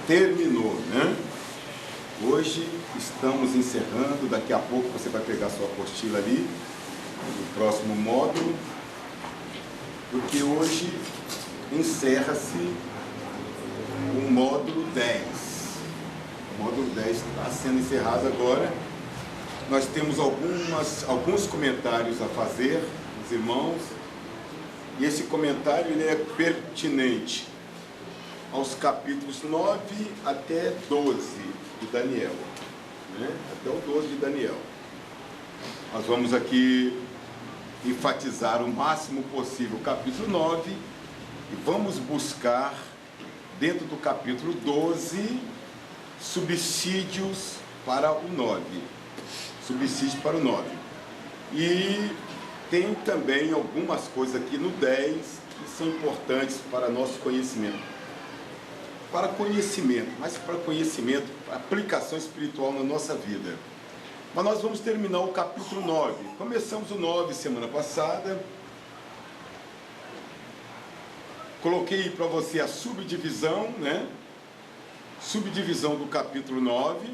terminou, né? Hoje estamos encerrando, daqui a pouco você vai pegar sua apostila ali, no próximo módulo, porque hoje encerra-se o módulo 10. O módulo 10 está sendo encerrado agora. Nós temos alguns comentários a fazer, os irmãos, e esse comentário ele é pertinente aos capítulos 9 até 12 de Daniel, né? Até o 12 de Daniel. Nós vamos aqui enfatizar o máximo possível o capítulo 9 e vamos buscar, dentro do capítulo 12, subsídios para o 9. Subsídios para o 9. E tem também algumas coisas aqui no 10 que são importantes para nosso conhecimento. Para conhecimento, mas para conhecimento, aplicação espiritual na nossa vida. Mas nós vamos terminar o capítulo 9. Começamos o 9 semana passada. Coloquei para você a subdivisão, né? Subdivisão do capítulo 9.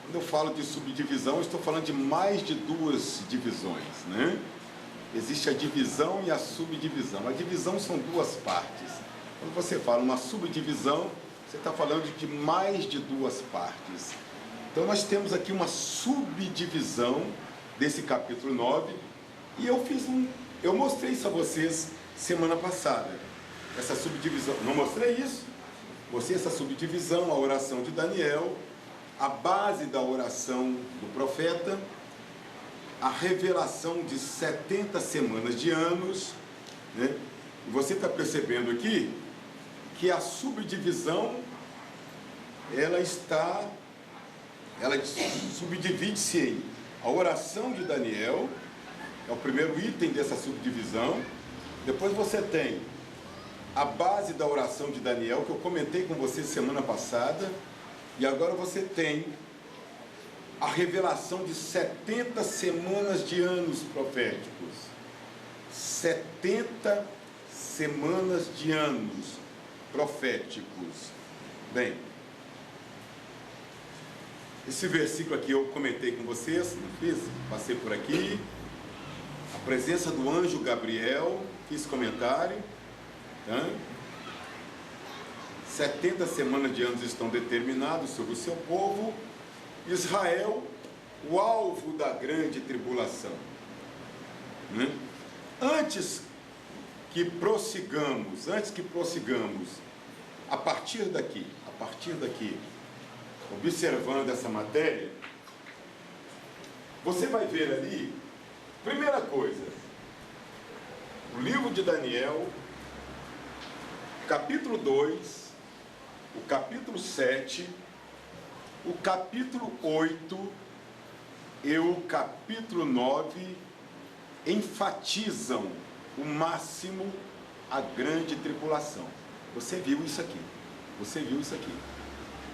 Quando eu falo de subdivisão, eu estou falando de mais de duas divisões, né? Existe a divisão e a subdivisão. A divisão são duas partes. Quando você fala uma subdivisão, você está falando de mais de duas partes. Então nós temos aqui uma subdivisão desse capítulo 9, e eu mostrei isso a vocês semana passada. Essa subdivisão, não mostrei isso? Mostrei essa subdivisão, a oração de Daniel, a base da oração do profeta, a revelação de 70 semanas de anos, né? E você está percebendo aqui que a subdivisão, ela subdivide-se em a oração de Daniel, é o primeiro item dessa subdivisão. Depois você tem a base da oração de Daniel, que eu comentei com você semana passada, e agora você tem a revelação de 70 semanas de anos proféticos. 70 semanas de anos proféticos. Bem, esse versículo aqui eu comentei com vocês, não fiz? Passei por aqui. A presença do anjo Gabriel, fiz comentário. Tá? 70 semanas de anos estão determinados sobre o seu povo. Israel, o alvo da grande tribulação. Né? Antes que prossigamos, a partir daqui, observando essa matéria, você vai ver ali, primeira coisa, o livro de Daniel, capítulo 2, o capítulo 7, o capítulo 8 e o capítulo 9 enfatizam o máximo a grande tribulação. Você viu isso aqui.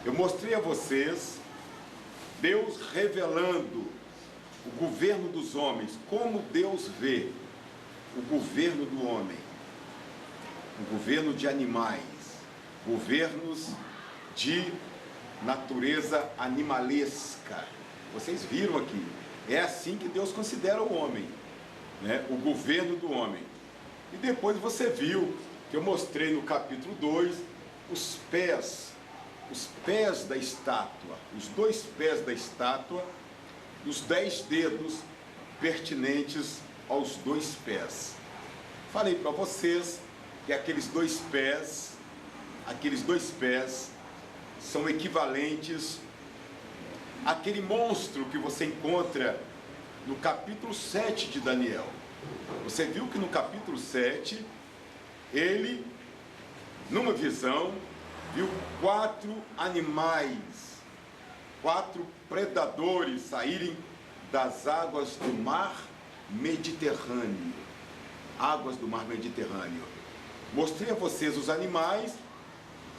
Eu mostrei a vocês Deus revelando o governo dos homens, como Deus vê o governo do homem, o governo de animais, governos de natureza animalesca. Vocês viram aqui. É assim que Deus considera o homem, né? O governo do homem. E depois você viu que eu mostrei no capítulo 2 os pés da estátua, os 2 pés da estátua, os 10 dedos pertinentes aos 2 pés. Falei para vocês que aqueles dois pés são equivalentes àquele monstro que você encontra no capítulo 7 de Daniel. Você viu que no capítulo 7, ele, numa visão, viu 4 animais, 4 predadores saírem das águas do mar Mediterrâneo. Águas do mar Mediterrâneo. Mostrei a vocês os animais,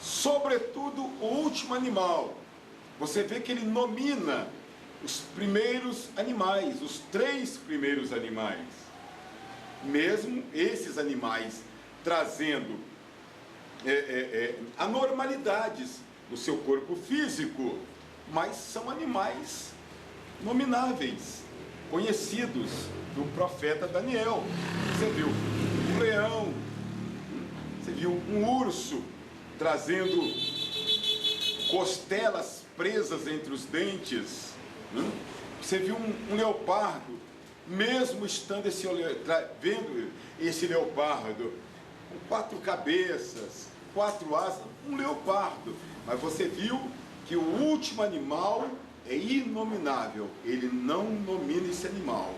sobretudo o último animal. Você vê que ele nomina os primeiros animais, os 3 primeiros animais. Mesmo esses animais trazendo anormalidades no seu corpo físico, mas são animais nomináveis, conhecidos do profeta Daniel. Você viu um leão, você viu um urso trazendo costelas presas entre os dentes, você viu um leopardo, mesmo estando vendo esse leopardo com 4 cabeças, 4 asas, um leopardo, mas você viu que o último animal é inominável, ele não nomina esse animal,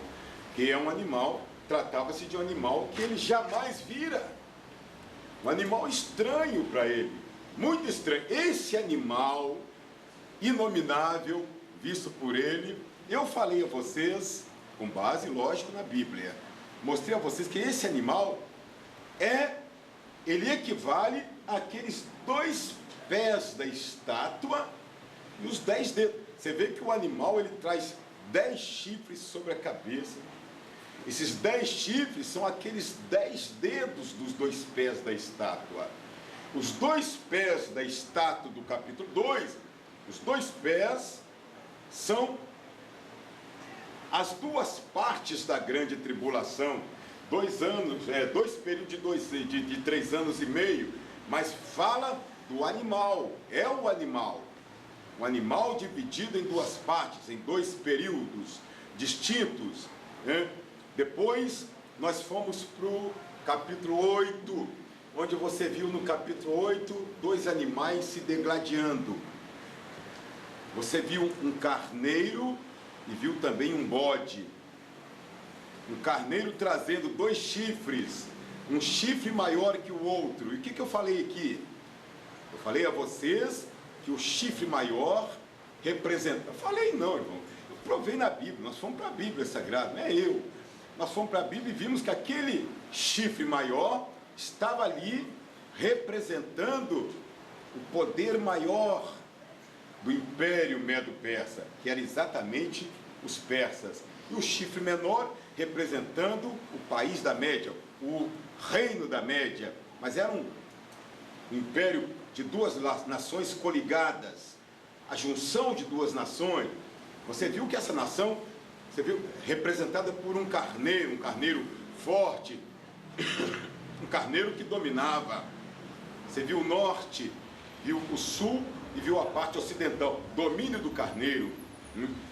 que é um animal, tratava-se de um animal que ele jamais vira, um animal estranho para ele, muito estranho. Esse animal inominável, visto por ele, eu falei a vocês, com base, lógico, na Bíblia, mostrei a vocês que esse animal ele equivale àqueles 2 pés da estátua e os 10 dedos. Você vê que o animal, ele traz 10 chifres sobre a cabeça. Esses 10 chifres são aqueles 10 dedos dos 2 pés da estátua. Os 2 pés da estátua do capítulo 2, os 2 pés são as 2 partes da grande tribulação. 2 anos, 2 períodos de 3 anos e meio, mas fala do animal, é o animal. Um animal dividido em 2 partes, em 2 períodos distintos. Depois nós fomos para o capítulo 8, onde você viu no capítulo 8 2 animais se degladiando. Você viu um carneiro e viu também um bode. Um carneiro trazendo 2 chifres, um chifre maior que o outro. E o que eu falei aqui? Eu falei a vocês que o chifre maior representa... Eu falei não, irmão. Eu provei na Bíblia. Nós fomos para a Bíblia Sagrada, não é eu. Nós fomos para a Bíblia e vimos que aquele chifre maior estava ali representando o poder maior do Império Medo-Persa, que era exatamente os persas. E o chifre menor representando o país da Média, o reino da Média. Mas era um império de 2 nações coligadas, a junção de 2 nações. Você viu que essa nação, você viu, representada por um carneiro forte, um carneiro que dominava. Você viu o norte, viu o sul e viu a parte ocidental, domínio do carneiro,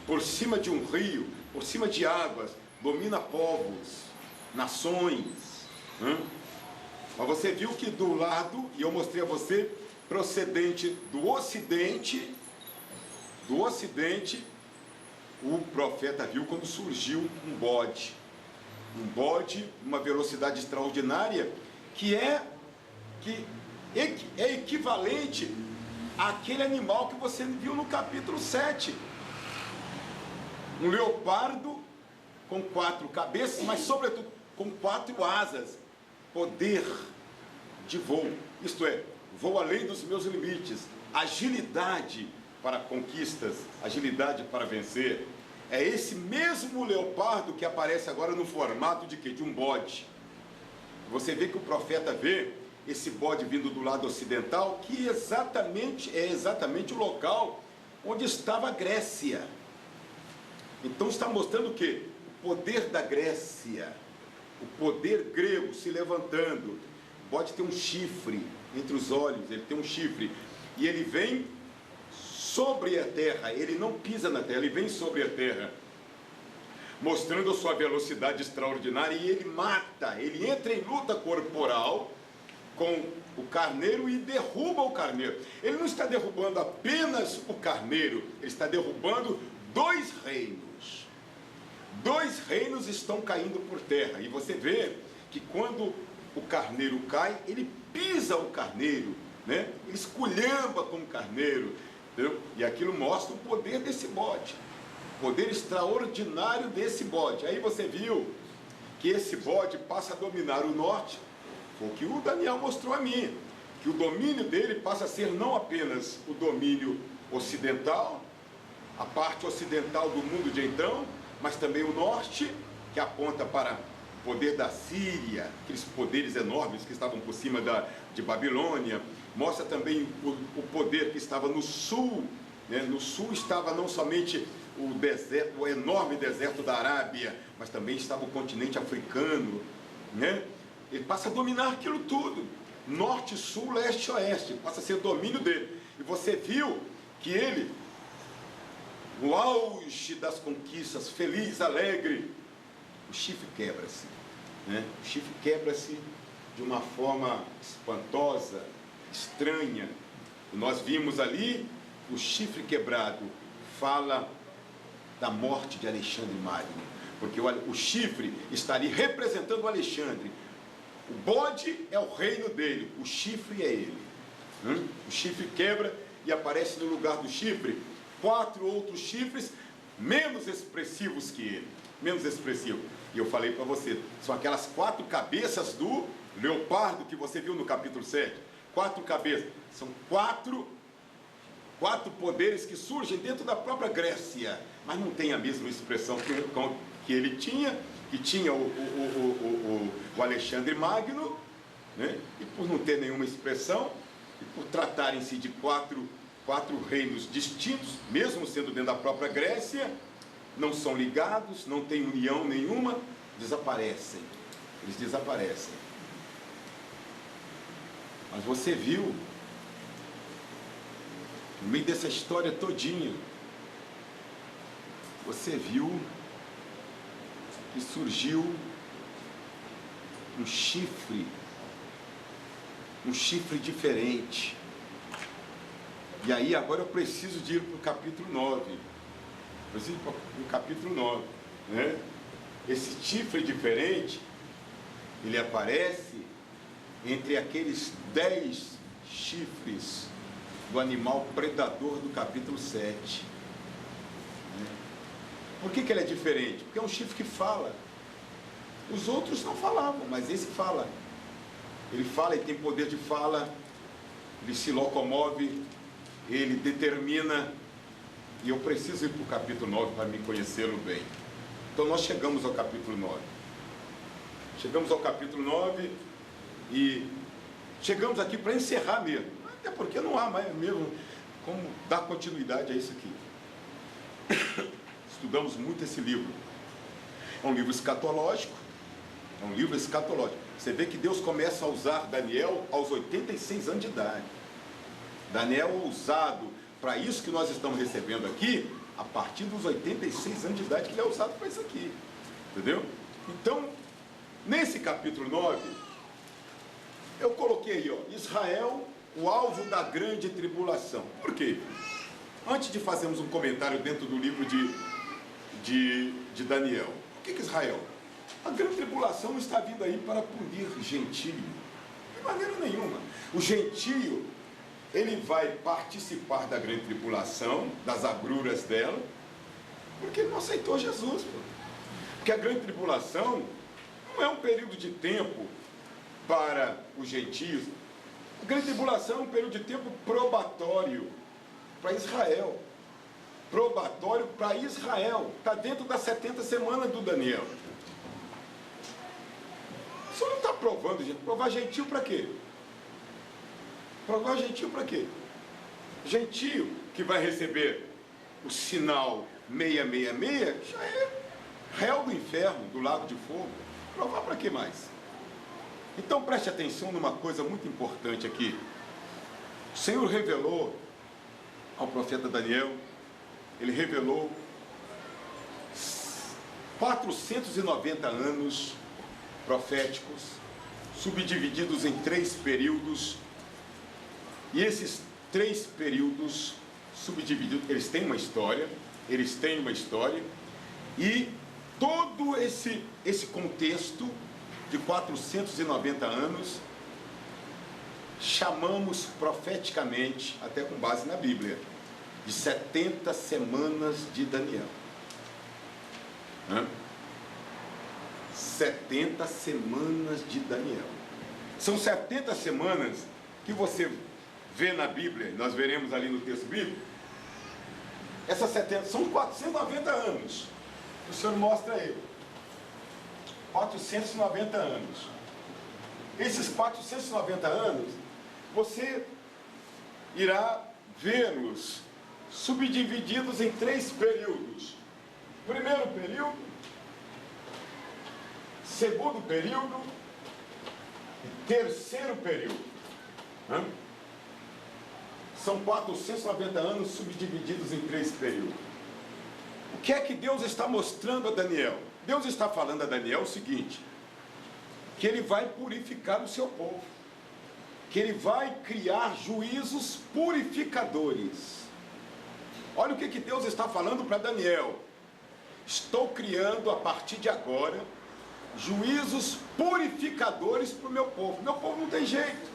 por cima de um rio, por cima de águas, domina povos, nações. Mas você viu que do lado, e eu mostrei a você, procedente do ocidente, o profeta viu quando surgiu um bode, uma velocidade extraordinária, que é equivalente àquele animal que você viu no capítulo 7. Um leopardo com 4 cabeças, mas sobretudo com 4 asas, poder de voo, isto é, voo além dos meus limites, agilidade para conquistas, agilidade para vencer. É esse mesmo leopardo que aparece agora no formato de quê? De um bode. Você vê que o profeta vê esse bode vindo do lado ocidental, que é exatamente o local onde estava a Grécia. Então está mostrando o quê? O poder da Grécia, o poder grego se levantando. O bode tem um chifre entre os olhos, ele tem um chifre, e ele vem sobre a terra, ele não pisa na terra, ele vem sobre a terra, mostrando a sua velocidade extraordinária, e ele mata, ele entra em luta corporal com o carneiro e derruba o carneiro. Ele não está derrubando apenas o carneiro, ele está derrubando 2 reinos. 2 reinos estão caindo por terra, e você vê que quando o carneiro cai, ele pisa o carneiro, né? Ele esculhamba com o carneiro, entendeu? E aquilo mostra o poder desse bode, o poder extraordinário desse bode. Aí você viu que esse bode passa a dominar o norte, foi o que o Daniel mostrou a mim, que o domínio dele passa a ser não apenas o domínio ocidental, a parte ocidental do mundo de então, mas também o norte, que aponta para o poder da Síria, aqueles poderes enormes que estavam por cima de Babilônia, mostra também o poder que estava no sul, né? No sul estava não somente o deserto, o enorme deserto da Arábia, mas também estava o continente africano, né? Ele passa a dominar aquilo tudo, norte, sul, leste, oeste, passa a ser domínio dele. E você viu que ele, no auge das conquistas, feliz, alegre, o chifre quebra-se, né? O chifre quebra-se de uma forma espantosa, estranha. E nós vimos ali o chifre quebrado, fala da morte de Alexandre Magno, porque o chifre está ali representando o Alexandre. O bode é o reino dele, o chifre é ele. O chifre quebra e aparece no lugar do chifre 4 outros chifres menos expressivos que ele, menos expressivo. E eu falei para você, são aquelas 4 cabeças do leopardo que você viu no capítulo 7. 4 cabeças, são 4 poderes que surgem dentro da própria Grécia, mas não tem a mesma expressão que ele tinha, que tinha o Alexandre Magno, né? E por não ter nenhuma expressão, e por tratarem-se de quatro reinos distintos, mesmo sendo dentro da própria Grécia, não são ligados, não tem união nenhuma, desaparecem, eles desaparecem. Mas você viu, no meio dessa história todinha, você viu que surgiu um chifre diferente. E aí agora eu preciso de ir para o capítulo 9. Preciso ir para o capítulo 9, né? Esse chifre diferente, ele aparece entre aqueles 10 chifres do animal predador do capítulo 7. Por que ele é diferente? Porque é um chifre que fala. Os outros não falavam, mas esse fala. Ele fala e tem poder de fala, ele se locomove, ele determina. E eu preciso ir para o capítulo 9 para me conhecê-lo bem. Então nós chegamos ao capítulo 9. Chegamos ao capítulo 9 e chegamos aqui para encerrar mesmo. Até porque não há mais mesmo como dar continuidade a isso aqui. Estudamos muito esse livro. É um livro escatológico. É um livro escatológico. Você vê que Deus começa a usar Daniel aos 86 anos de idade. Daniel é usado para isso que nós estamos recebendo aqui, a partir dos 86 anos de idade que ele é usado para isso aqui. Entendeu? Então, nesse capítulo 9, eu coloquei aí, ó, Israel, o alvo da grande tribulação. Por quê? Antes de fazermos um comentário dentro do livro de Daniel, o que Israel? A grande tribulação está vindo aí para punir gentio. De maneira nenhuma. O gentio, ele vai participar da grande tribulação, das agruras dela, porque ele não aceitou Jesus. Porque a grande tribulação não é um período de tempo para os gentios. A grande tribulação é um período de tempo probatório para Israel. Probatório para Israel. Está dentro das 70 semanas do Daniel. Isso não está provando, gente. Provar gentio para quê? Provar gentio para quê? Gentio que vai receber o sinal 666 já é réu do inferno, do lago de fogo. Provar para que mais? Então preste atenção numa coisa muito importante aqui. O Senhor revelou ao profeta Daniel, ele revelou 490 anos proféticos, subdivididos em 3 períodos, e esses 3 períodos subdivididos, eles têm uma história, e todo esse contexto de 490 anos, chamamos profeticamente, até com base na Bíblia, de 70 semanas de Daniel. 70 semanas de Daniel. São 70 semanas que você vê na Bíblia, nós veremos ali no texto bíblico. Essas 70 são 490 anos. O Senhor mostra aí. 490 anos. Esses 490 anos, você irá vê-los subdivididos em 3 períodos. Primeiro período, segundo período e terceiro período. São 490 anos subdivididos em 3 períodos. O que é que Deus está mostrando a Daniel? Deus está falando a Daniel o seguinte: que ele vai purificar o seu povo, que ele vai criar juízos purificadores. Olha o que Deus está falando para Daniel: estou criando a partir de agora juízos purificadores para o meu povo. Meu povo não tem jeito,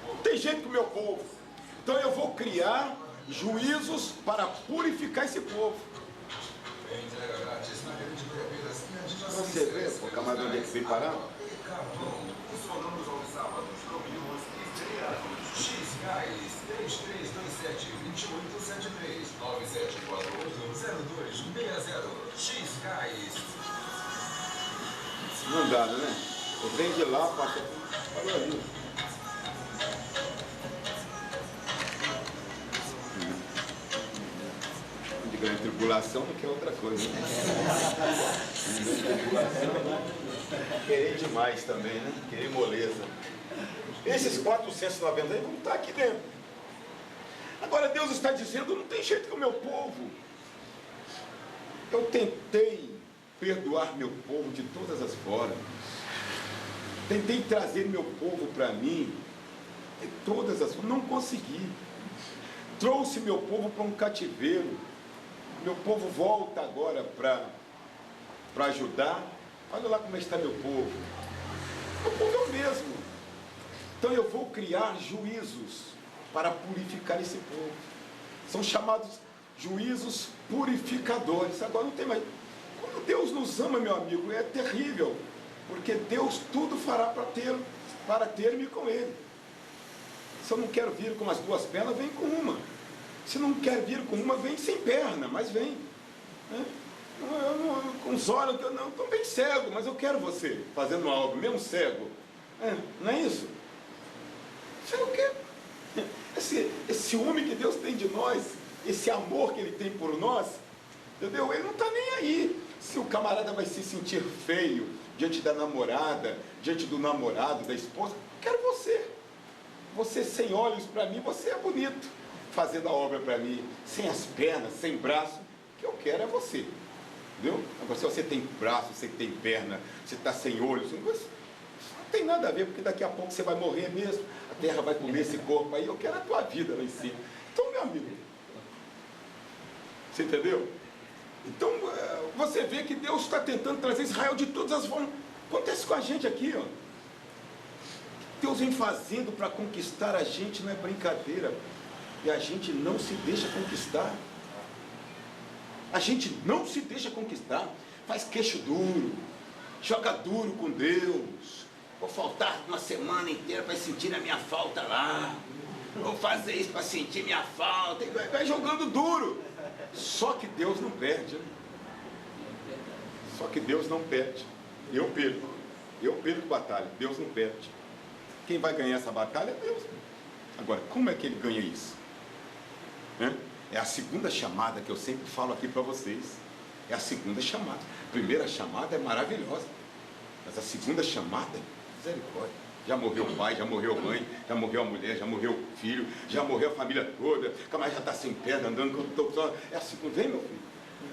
não tem jeito para o meu povo, então eu vou criar juízos para purificar esse povo. Você vê, pô, camarada, onde é que veio parar? X-Gás 3327-2873 9748-0260 X-Gás. Não dá, né? Eu venho de lá, passa. Olha ali. De grande tribulação não quer outra coisa, né? De grande tribulação, querer demais também, né? Querer moleza. Esses 490 aí vão estar aqui dentro. Agora Deus está dizendo: não tem jeito com o meu povo. Eu tentei perdoar meu povo de todas as formas. Tentei trazer meu povo para mim de todas as formas. Não consegui. Trouxe meu povo para um cativeiro. Meu povo volta agora para ajudar. Olha lá como está meu povo. Meu povo é o mesmo. Então eu vou criar juízos para purificar esse povo. São chamados juízos purificadores. Agora não tem mais. Como Deus nos ama, meu amigo, é terrível. Porque Deus tudo fará para ter-me com Ele. Se eu não quero vir com as 2 pernas, vem com uma. Se não quer vir com uma, vem sem perna, mas vem. Com os olhos, eu não estou bem cego, mas eu quero você fazendo algo, mesmo cego. Não é isso? Você não quer? Esse homem que Deus tem de nós, esse amor que Ele tem por nós, entendeu? Ele não está nem aí se o camarada vai se sentir feio diante da namorada, diante do namorado, da esposa. Quero você. Você sem olhos para mim, você é bonito, fazendo a obra para mim, sem as pernas, sem braço. O que eu quero é você. Entendeu? Agora, se você tem braço, você tem perna, você está sem olhos, não tem nada a ver, porque daqui a pouco você vai morrer mesmo, a terra vai comer esse corpo aí, eu quero a tua vida lá em cima. Então, meu amigo, você entendeu? Então, você vê que Deus está tentando trazer Israel de todas as formas. Acontece com a gente aqui, ó. Deus vem fazendo para conquistar a gente, não é brincadeira. E a gente não se deixa conquistar. A gente não se deixa conquistar. Faz queixo duro, joga duro com Deus. Vou faltar uma semana inteira para sentir a minha falta lá. Vou fazer isso para sentir minha falta. E vai jogando duro. Só que Deus não perde. Né? Só que Deus não perde. Eu perco. Eu perco batalha. Deus não perde. Quem vai ganhar essa batalha é Deus. Agora, como é que Ele ganha isso? É a segunda chamada que eu sempre falo aqui para vocês. É a segunda chamada. A primeira chamada é maravilhosa. Mas a segunda chamada, misericórdia. Já morreu o pai, já morreu a mãe, já morreu a mulher, já morreu o filho, já morreu a família toda. O camarada já está sem perna, andando com o só. É a segunda. Vem, meu filho.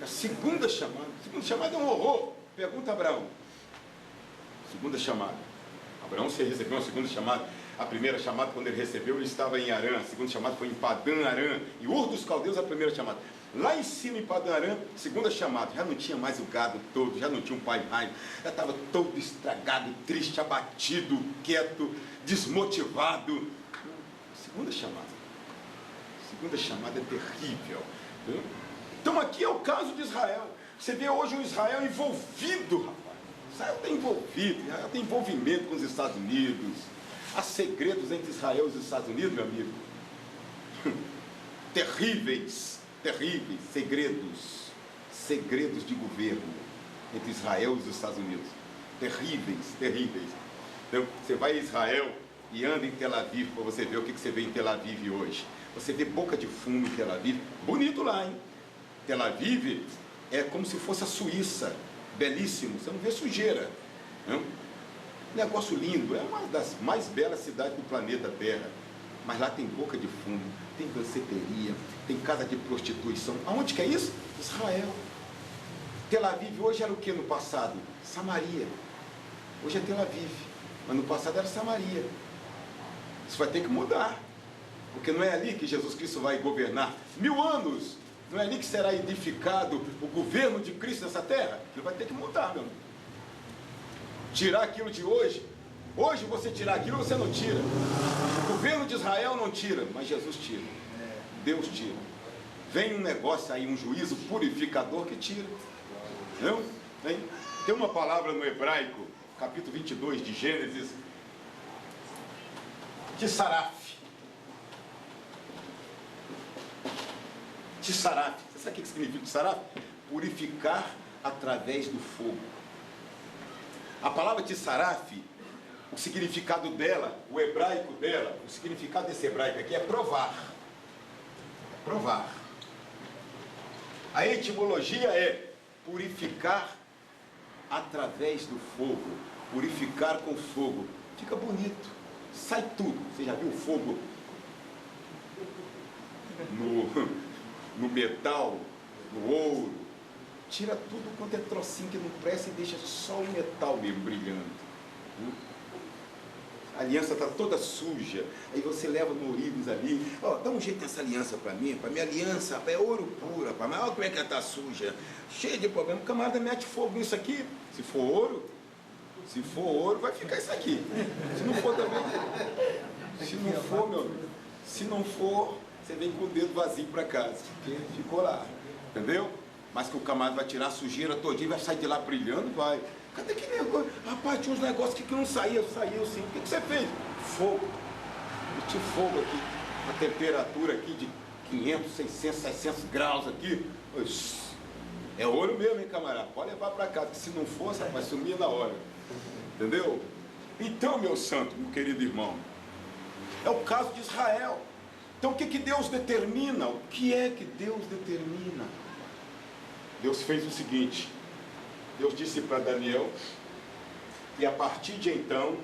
É a segunda chamada. A segunda chamada é um horror. Pergunta a Abraão. Segunda chamada. Abraão, você recebeu uma segunda chamada. A primeira chamada, quando ele recebeu, ele estava em Arã. A segunda chamada foi em Padã Arã. E Ur dos Caldeus, a primeira chamada. Lá em cima, em Padã Arã, segunda chamada. Já não tinha mais o gado todo, já não tinha um pai mais. Já estava todo estragado, triste, abatido, quieto, desmotivado. Segunda chamada. Segunda chamada é terrível. Entendeu? Então aqui é o caso de Israel. Você vê hoje um Israel envolvido, rapaz. Israel está envolvido, Israel tem envolvimento com os Estados Unidos. Há segredos entre Israel e os Estados Unidos, meu amigo. Terríveis, terríveis segredos. Segredos de governo entre Israel e os Estados Unidos. Terríveis, terríveis. Então, você vai a Israel, e anda em Tel Aviv para você ver o que você vê em Tel Aviv hoje. Você vê boca de fumo em Tel Aviv, bonito lá, hein? Tel Aviv é como se fosse a Suíça, belíssimo, você não vê sujeira, né? Negócio lindo, é uma das mais belas cidades do planeta Terra, mas lá tem boca de fumo, tem danceteria, tem casa de prostituição. Aonde que é isso? Israel. Tel Aviv hoje era o que no passado? Samaria. Hoje é Tel Aviv, mas no passado era Samaria. Isso vai ter que mudar, porque não é ali que Jesus Cristo vai governar 1000 anos, não é ali que será edificado o governo de Cristo nessa terra. Ele vai ter que mudar, meu amigo. Tirar aquilo de hoje, hoje você tirar aquilo, você não tira. O governo de Israel não tira, mas Jesus tira, Deus tira. Vem um negócio aí, um juízo purificador que tira, não? Tem uma palavra no hebraico, capítulo 22 de Gênesis, Tsaraf. Tsaraf. Você sabe o que significa Tsaraf? Purificar através do fogo. A palavra Tsaraf, o significado dela, o hebraico dela, o significado desse hebraico aqui é provar. Provar. A etimologia é purificar através do fogo. Purificar com fogo. Fica bonito. Sai tudo. Você já viu fogo no metal, no ouro? Tira tudo quanto é trocinho que não presta e deixa só o metal mesmo brilhando. A aliança está toda suja. Aí você leva no Ourives ali, dá um jeito nessa aliança para mim. Para minha aliança é ouro puro, rapaz. Mas olha como é que ela está suja. Cheia de problema. O camarada mete fogo nisso aqui. Se for ouro, vai ficar isso aqui. Se não for também. Se não for, meu amigo. Se não for, você vem com o dedo vazio para casa. Porque ficou lá. Entendeu? Mas que o camarada vai tirar a sujeira todinha e vai sair de lá brilhando, vai. Cadê que negócio? Rapaz, tinha uns negócios que não saía. Saiu sim. O que você fez? Fogo. Meti fogo aqui. A temperatura aqui de 500, 600, 700 graus aqui. É ouro mesmo, hein, camarada? Pode levar para casa, que se não fosse, vai sumir na hora. Entendeu? Então, meu santo, meu querido irmão, é o caso de Israel. Então, o que Deus determina? O que é que Deus determina? Deus fez o seguinte, Deus disse para Daniel que a partir de então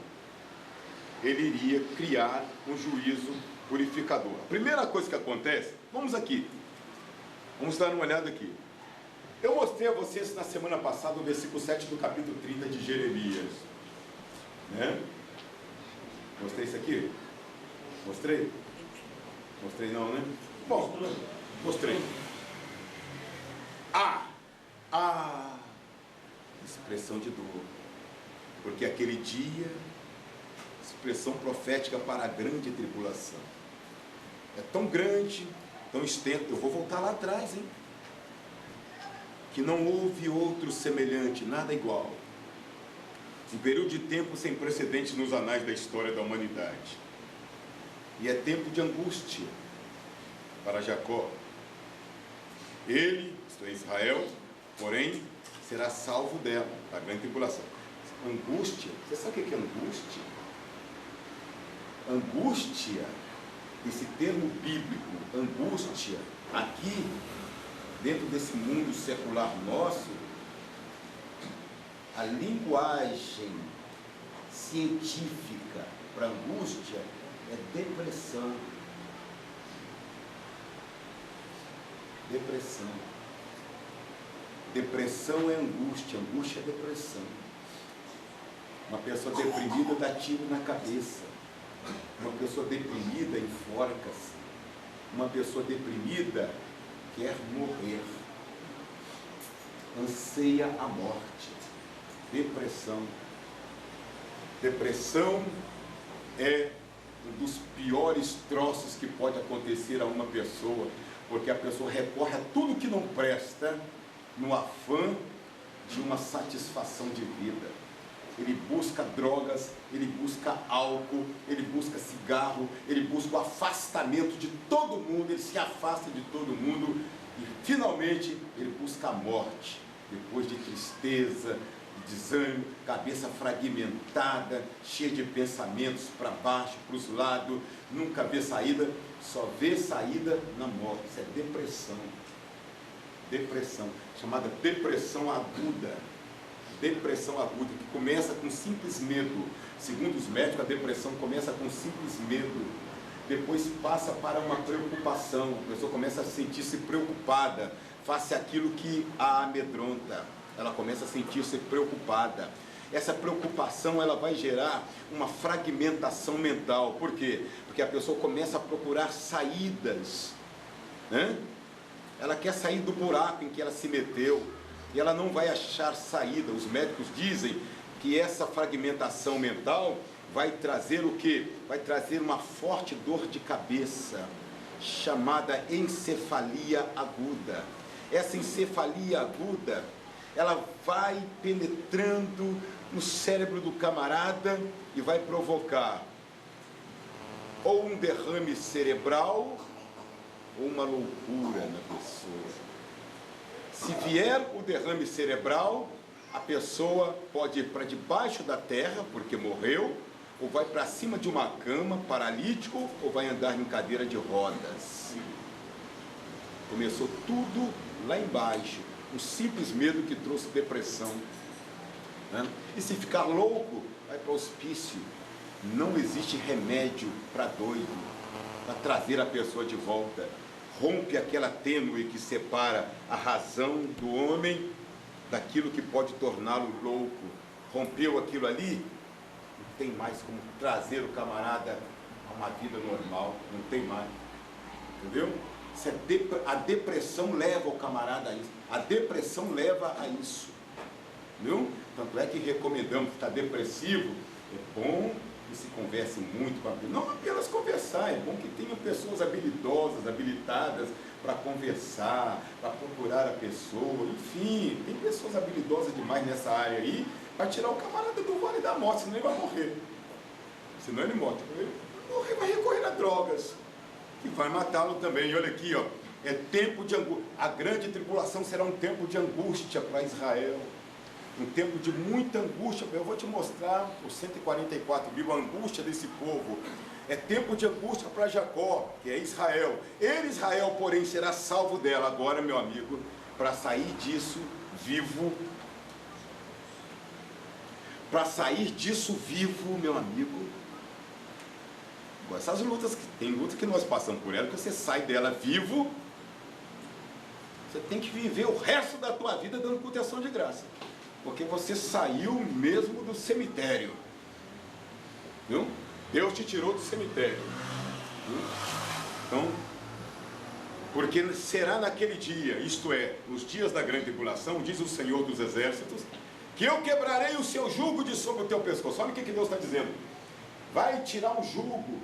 ele iria criar um juízo purificador. A primeira coisa que acontece, vamos dar uma olhada aqui. Eu mostrei a vocês na semana passada o versículo 7 do capítulo 30 de Jeremias, né? Mostrei isso aqui? Mostrei? Mostrei não, né? Bom, mostrei. Expressão de dor, porque aquele dia, expressão profética para a grande tribulação, é tão grande, tão extenso, eu vou voltar lá atrás, hein? Que não houve outro semelhante, nada igual, um período de tempo sem precedentes nos anais da história da humanidade, e é tempo de angústia para Jacó. Ele, isto é Israel, porém, será salvo dela, da grande tribulação. Angústia, você sabe o que é angústia? Angústia, esse termo bíblico, angústia, aqui, dentro desse mundo secular nosso, a linguagem científica para angústia é depressão. Depressão. Depressão é angústia, angústia é depressão. Uma pessoa deprimida dá tiro na cabeça. Uma pessoa deprimida enforca-se. Uma pessoa deprimida quer morrer. Anseia a morte. Depressão. Depressão é um dos piores troços que pode acontecer a uma pessoa, porque a pessoa recorre a tudo que não presta no afã de uma satisfação de vida. Ele busca drogas, ele busca álcool, ele busca cigarro, ele busca o afastamento de todo mundo, ele se afasta de todo mundo e finalmente ele busca a morte, depois de tristeza, desânimo, cabeça fragmentada, cheia de pensamentos para baixo, para os lados, nunca vê saída, só vê saída na morte. Isso é depressão. Depressão, chamada depressão aguda. Depressão aguda, que começa com simples medo. Segundo os médicos, a depressão começa com simples medo, depois passa para uma preocupação. A pessoa começa a sentir-se preocupada face àquilo que a amedronta. Ela começa a sentir-se preocupada. Essa preocupação, ela vai gerar uma fragmentação mental. Por quê? Porque a pessoa começa a procurar saídas, né? Ela quer sair do buraco em que ela se meteu e ela não vai achar saída. Os médicos dizem que essa fragmentação mental vai trazer o quê? Vai trazer uma forte dor de cabeça, chamada encefalia aguda. Essa encefalia aguda, ela vai penetrando no cérebro do camarada e vai provocar ou um derrame cerebral ou uma loucura na pessoa. Se vier o derrame cerebral, a pessoa pode ir para debaixo da terra, porque morreu, ou vai para cima de uma cama, paralítico, ou vai andar em cadeira de rodas. Começou tudo lá embaixo, um simples medo que trouxe depressão, né? E se ficar louco, vai para o hospício. Não existe remédio para doido, para trazer a pessoa de volta. Rompe aquela tênue que separa a razão do homem daquilo que pode torná-lo louco. Rompeu aquilo ali, não tem mais como trazer o camarada a uma vida normal, não tem mais, entendeu? A depressão leva o camarada a isso, a depressão leva a isso, viu? Tanto é que recomendamos que está depressivo, é bom que se converse muito com a pessoa, não apenas conversar, é bom que tenha pessoas habilidosas, habilitadas para conversar, para procurar a pessoa, enfim, tem pessoas habilidosas demais nessa área aí, para tirar o camarada do vale da morte, senão ele vai morrer, senão ele morre, vai recorrer a drogas, que vai matá-lo também. E olha aqui, ó, é tempo de angústia, a grande tribulação será um tempo de angústia para Israel, um tempo de muita angústia. Eu vou te mostrar os 144.000, a angústia desse povo. É tempo de angústia para Jacó, que é Israel. Ele, Israel, porém, será salvo dela. Agora, meu amigo, para sair disso vivo, meu amigo, essas lutas, tem lutas que nós passamos por ela, que você sai dela vivo, você tem que viver o resto da tua vida dando proteção de graça. Porque você saiu mesmo do cemitério, viu? Deus te tirou do cemitério, viu? Então, porque será naquele dia, isto é, nos dias da grande tribulação, diz o Senhor dos Exércitos, que eu quebrarei o seu jugo de sobre o teu pescoço. Olha o que Deus está dizendo: vai tirar o jugo,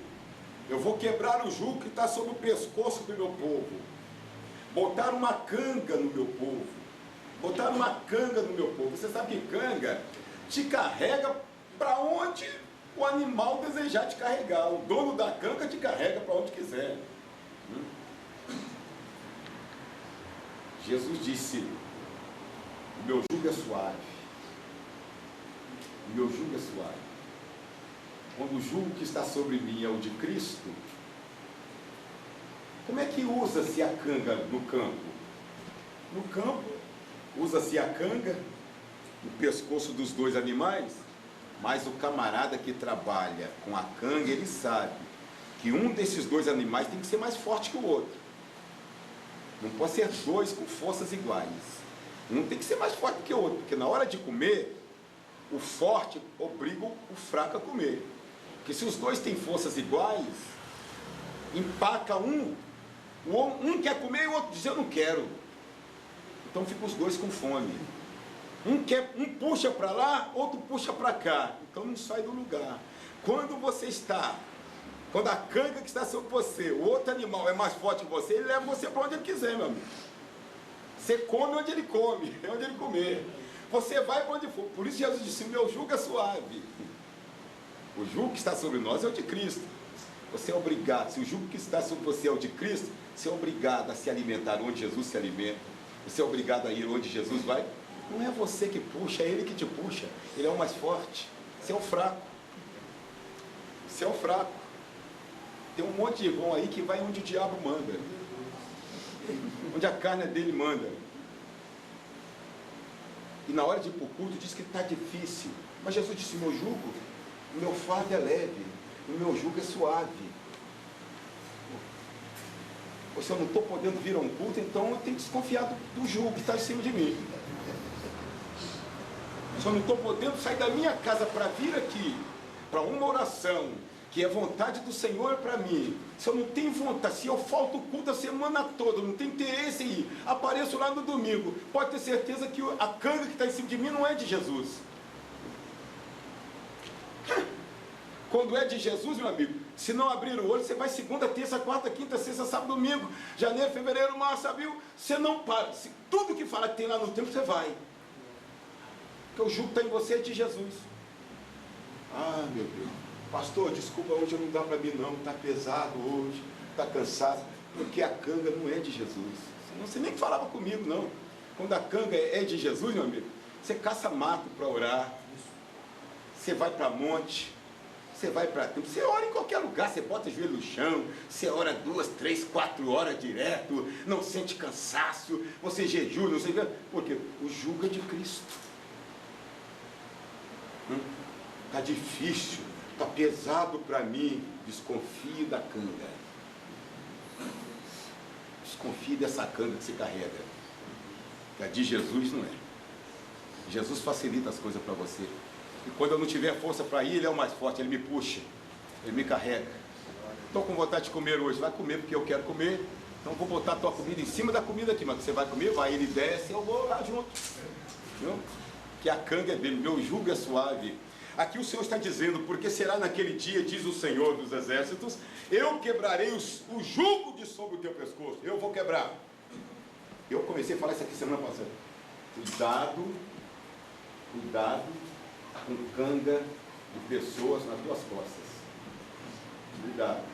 eu vou quebrar o jugo que está sobre o pescoço do meu povo, botar uma canga no meu povo, botar uma canga no meu povo. Você sabe que canga te carrega para onde o animal desejar te carregar. O dono da canga te carrega para onde quiser. Jesus disse: o meu jugo é suave. O meu jugo é suave. Quando o jugo que está sobre mim é o de Cristo, como é que usa-se a canga no campo? No campo, usa-se a canga no pescoço dos dois animais, mas o camarada que trabalha com a canga, ele sabe que um desses dois animais tem que ser mais forte que o outro. Não pode ser dois com forças iguais. Um tem que ser mais forte que o outro, porque na hora de comer, o forte obriga o fraco a comer. Porque se os dois têm forças iguais, empaca um quer comer e o outro diz: eu não quero. Então ficam os dois com fome. Um puxa para lá, outro puxa para cá. Então não sai do lugar. Quando a canga que está sobre você, o outro animal é mais forte que você, ele leva você para onde ele quiser, meu amigo. Você come onde ele come, é onde ele comer. Você vai para onde for. Por isso Jesus disse: meu jugo é suave. O jugo que está sobre nós é o de Cristo. Você é obrigado, se o jugo que está sobre você é o de Cristo, você é obrigado a se alimentar onde Jesus se alimenta. Você é obrigado a ir onde Jesus vai. Não é você que puxa, é ele que te puxa. Ele é o mais forte. Você é o fraco. Você é o fraco. Tem um monte de irmão aí que vai onde o diabo manda. Onde a carne dele manda. E na hora de ir para o culto diz que está difícil. Mas Jesus disse, meu jugo, o meu fardo é leve, o meu jugo é suave. Se eu não estou podendo vir a um culto, então eu tenho que desconfiar do jugo que está em cima de mim. Se eu não estou podendo sair da minha casa para vir aqui, para uma oração, que é vontade do Senhor para mim, se eu não tenho vontade, se eu falto o culto a semana toda, não tenho interesse em ir, apareço lá no domingo, pode ter certeza que a canga que está em cima de mim não é de Jesus. Quando é de Jesus, meu amigo, se não abrir o olho, você vai segunda, terça, quarta, quinta, sexta, sábado, domingo, janeiro, fevereiro, março, abril, você não para. Tudo que fala que tem lá no templo, você vai. Porque o jugo está em você, é de Jesus. Ah, meu Deus. Pastor, desculpa, hoje não dá para mim não, está pesado hoje, está cansado. Porque a canga não é de Jesus. Senão você nem falava comigo, não. Quando a canga é de Jesus, meu amigo, você caça mato para orar. Você vai para monte. Você vai para templo, você ora em qualquer lugar, você bota o joelho no chão, você ora 2, 3, 4 horas direto, não sente cansaço, você jejua, não sei o que, porque o jugo é de Cristo. Está difícil, está pesado para mim, desconfie da canga. Desconfie dessa canga que você carrega. Que a de Jesus não é. Jesus facilita as coisas para você. E quando eu não tiver força para ir, ele é o mais forte, ele me puxa, ele me carrega. Estou com vontade de comer hoje, vai comer porque eu quero comer. Então vou botar a tua comida em cima da comida aqui, mas você vai comer, vai, ele desce, eu vou lá junto. Viu? Que a canga é dele, meu jugo é suave. Aqui o Senhor está dizendo, porque será naquele dia, diz o Senhor dos Exércitos, eu quebrarei o jugo de sobre o teu pescoço, eu vou quebrar. Eu comecei a falar isso aqui semana passada. Cuidado com canga de pessoas nas tuas costas. Cuidado.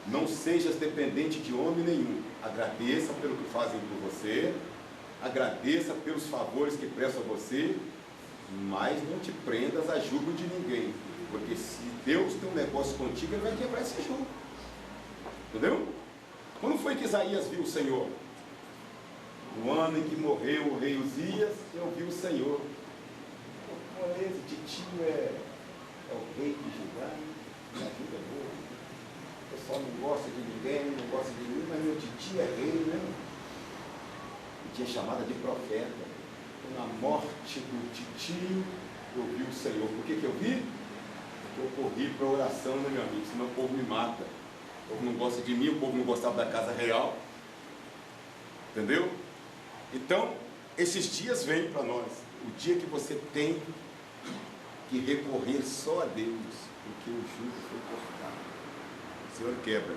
Não sejas dependente de homem nenhum. Agradeça pelo que fazem por você, agradeça pelos favores que prestam a você, mas não te prendas a jugo de ninguém, porque se Deus tem um negócio contigo, ele vai quebrar esse jugo. Entendeu? Quando foi que Isaías viu o Senhor? No ano em que morreu o rei Uzias, eu vi o Senhor. Esse titio é o rei de Judá, minha vida é boa. O pessoal não gosta de ninguém, não gosta de mim, mas meu titio é rei, né? E tinha chamada de profeta. Na morte do titio, eu vi o Senhor. Por que eu vi? Porque eu corri para a oração, né, meu amigo? Senão o povo me mata. O povo não gosta de mim, o povo não gostava da casa real. Entendeu? Então, esses dias vêm para nós. O dia que você tem que recorrer só a Deus, porque o jugo foi cortado. O Senhor quebra.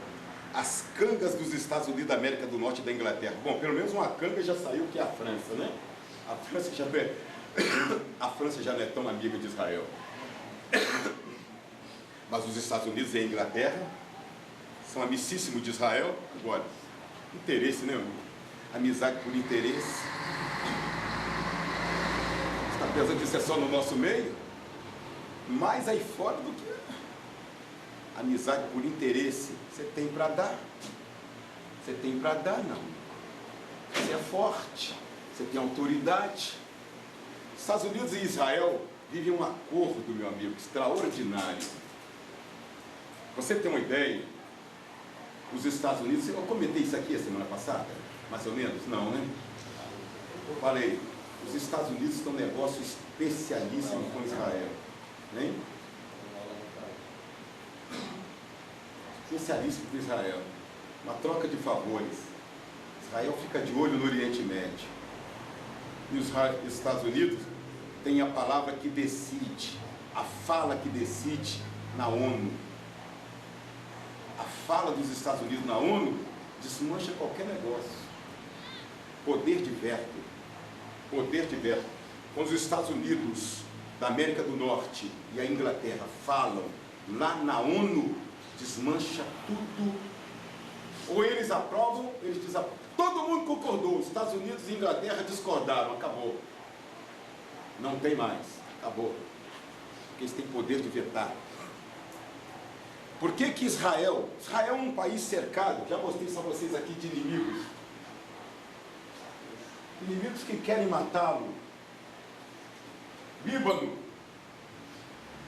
As cangas dos Estados Unidos da América do Norte e da Inglaterra. Bom, pelo menos uma canga já saiu, que é a França, né? A França já não é tão amiga de Israel. Mas os Estados Unidos e a Inglaterra são amicíssimos de Israel. Agora, interesse, né, amigo? Amizade por interesse. Você está pensando que isso é só no nosso meio? Mais aí fora do que amizade por interesse. Você tem para dar? Você tem para dar, não. Você é forte. Você tem autoridade. Estados Unidos e Israel vivem um acordo, meu amigo, extraordinário. Você tem uma ideia? Os Estados Unidos, eu comentei isso aqui a semana passada, mais ou menos? Não, né? Eu falei, os Estados Unidos têm um negócio especialíssimo com Israel. Né? Especialíssimo com Israel. Uma troca de favores. Israel fica de olho no Oriente Médio. E os Estados Unidos têm a palavra que decide, a fala que decide na ONU. A fala dos Estados Unidos na ONU desmancha qualquer negócio. Poder de veto. Poder de veto. Quando os Estados Unidos da América do Norte e a Inglaterra falam lá na ONU, desmancha tudo Ou eles aprovam, eles desaprovam. Todo mundo concordou, os Estados Unidos e Inglaterra discordaram, acabou. Não tem mais, acabou. Porque eles têm poder de vetar. Por que que Israel é um país cercado, já mostrei isso a vocês aqui, de inimigos. Inimigos que querem matá-lo. Líbano,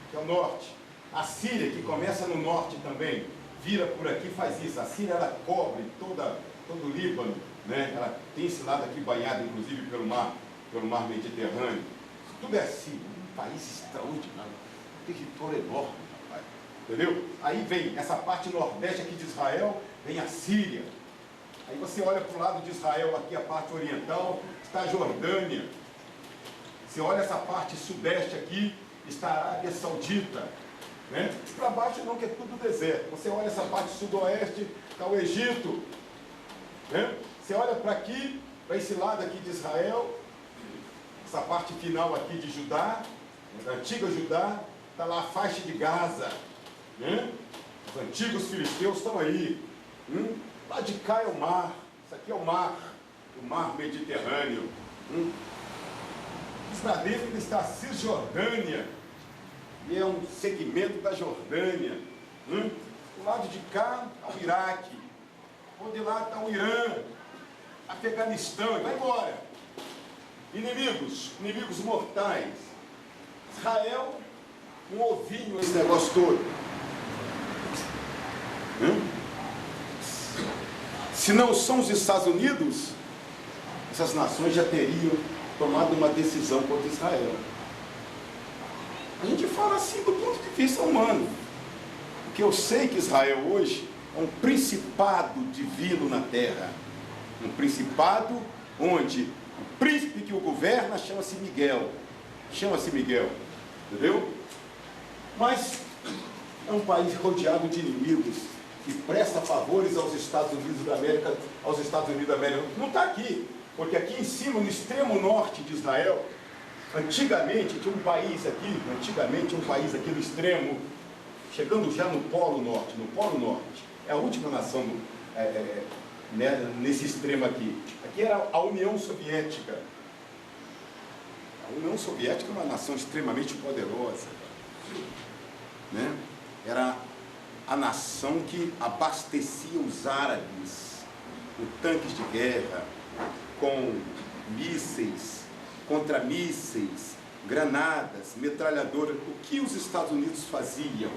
que é o norte. A Síria, que começa no norte também, vira por aqui e faz isso. A Síria, ela cobre todo o Líbano, né? Ela tem esse lado aqui banhado, inclusive, pelo mar Mediterrâneo. Isso tudo é assim, um país extraordinário, um território enorme, rapaz. Entendeu? Aí vem essa parte nordeste aqui de Israel, vem a Síria. Aí você olha para o lado de Israel, aqui a parte oriental, está a Jordânia. Você olha essa parte sudeste aqui, está a Arábia Saudita. Né? Para baixo não, que é tudo deserto. Você olha essa parte sudoeste, está o Egito. Né? Você olha para aqui, para esse lado aqui de Israel, essa parte final aqui de Judá, da antiga Judá, está lá a faixa de Gaza. Né? Os antigos filisteus estão aí. Lá de cá é o mar. Isso aqui é o mar Mediterrâneo. Para dentro está a Cisjordânia, e é um segmento da Jordânia. Do lado de cá está o Iraque, onde lá está o Irã, Afeganistão, e vai embora. Inimigos mortais. Israel, um ovinho, esse negócio todo. Se não são os Estados Unidos, essas nações já teriam tomado uma decisão contra Israel. A gente fala assim do ponto de vista humano, porque eu sei que Israel hoje é um principado divino na terra, um principado onde o príncipe que o governa chama-se Miguel, entendeu? Mas é um país rodeado de inimigos que presta favores aos Estados Unidos da América, não está aqui. Porque aqui em cima, no extremo norte de Israel, antigamente tinha um país aqui no extremo, chegando já no Polo Norte, é a última nação nesse extremo aqui. Aqui era a União Soviética. A União Soviética é uma nação extremamente poderosa, né? Era a nação que abastecia os árabes com tanques de guerra, com mísseis, contramísseis, granadas, metralhadoras. O que os Estados Unidos faziam?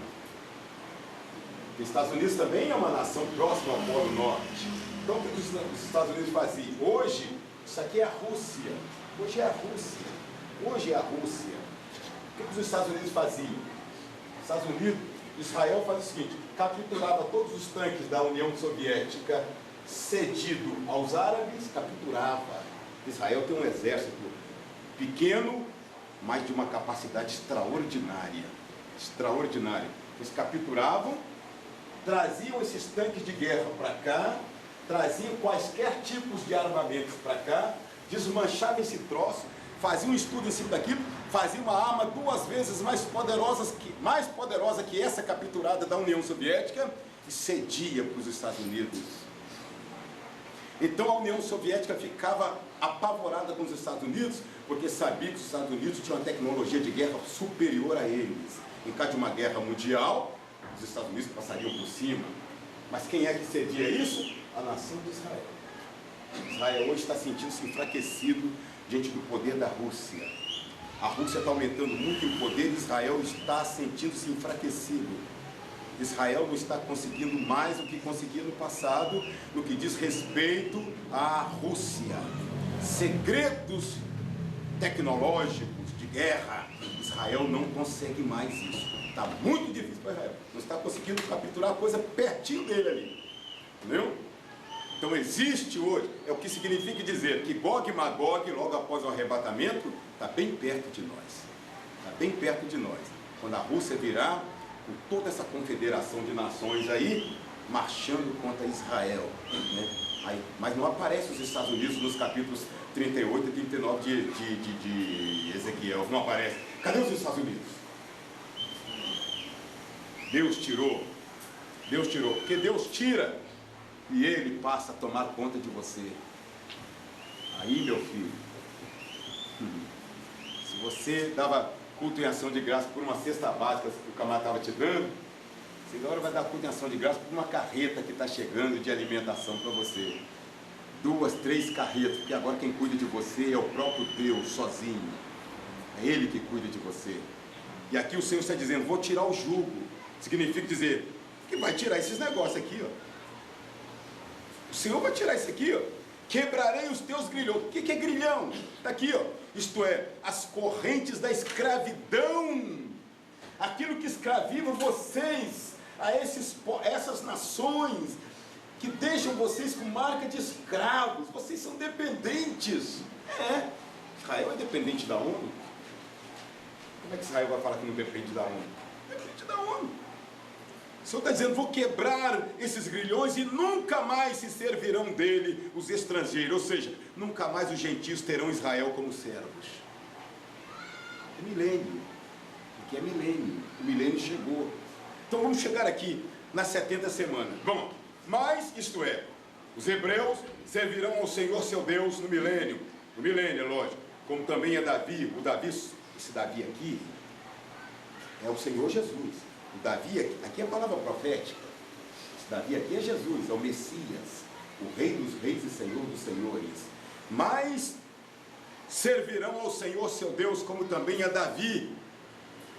Os Estados Unidos também é uma nação próxima ao Polo Norte. Então o que os Estados Unidos faziam? Hoje, isso aqui é a Rússia. Hoje é a Rússia. O que os Estados Unidos faziam? Israel faz o seguinte: capturava todos os tanques da União Soviética, cedido aos árabes, capturava. Israel tem um exército pequeno, mas de uma capacidade extraordinária. Eles capturavam, traziam esses tanques de guerra para cá, traziam quaisquer tipos de armamentos para cá, desmanchavam esse troço, faziam um estudo em cima daquilo, faziam uma arma 2 vezes mais poderosa que essa capturada da União Soviética, e cedia para os Estados Unidos. Então a União Soviética ficava apavorada com os Estados Unidos, porque sabia que os Estados Unidos tinham uma tecnologia de guerra superior a eles. Em caso de uma guerra mundial, os Estados Unidos passariam por cima. Mas quem é que cedia isso? A nação de Israel. Israel hoje está sentindo-se enfraquecido diante do poder da Rússia. A Rússia está aumentando muito em poder, e Israel está sentindo-se enfraquecido. Israel não está conseguindo mais do que conseguia no passado, no que diz respeito à Rússia. Segredos tecnológicos de guerra, Israel não consegue mais isso. Está muito difícil para Israel. Não está conseguindo capturar a coisa pertinho dele ali. Entendeu? Então existe hoje, é o que significa dizer que Gog e Magog, logo após o arrebatamento, está bem perto de nós. Está bem perto de nós. Quando a Rússia virar, com toda essa confederação de nações aí, marchando contra Israel. Né? Mas não aparece os Estados Unidos nos capítulos 38 e 39 de Ezequiel. Não aparece. Cadê os Estados Unidos? Deus tirou. Porque Deus tira e Ele passa a tomar conta de você. Aí, meu filho, se você dava culto em ação de graça por uma cesta básica que o camarada estava te dando, você agora vai dar culto em ação de graça por uma carreta que está chegando de alimentação para você. 2, 3 carretas, porque agora quem cuida de você é o próprio Deus sozinho. É Ele que cuida de você. E aqui o Senhor está dizendo, vou tirar o jugo. Significa dizer, que vai tirar esses negócios aqui, ó. O Senhor vai tirar isso aqui, ó. Quebrarei os teus grilhões. O que é grilhão? Está aqui, ó. Isto é, as correntes da escravidão. Aquilo que escraviva vocês a essas nações, que deixam vocês com marca de escravos. Vocês são dependentes. Israel é dependente da ONU. Como é que Israel vai falar que não depende da ONU? Depende da ONU. O Senhor está dizendo, vou quebrar esses grilhões e nunca mais se servirão dele os estrangeiros. Ou seja, nunca mais os gentios terão Israel como servos. É milênio. Porque é milênio. O milênio chegou. Então vamos chegar aqui nas 70 semanas. Bom, mas isto é, os hebreus servirão ao Senhor seu Deus no milênio. No milênio, é lógico. Como também é Davi. O Davi, esse Davi aqui, é o Senhor Jesus. O Davi, aqui é a palavra profética. Esse Davi aqui é Jesus, é o Messias, o Rei dos Reis e Senhor dos Senhores. Mas servirão ao Senhor seu Deus, como também a Davi,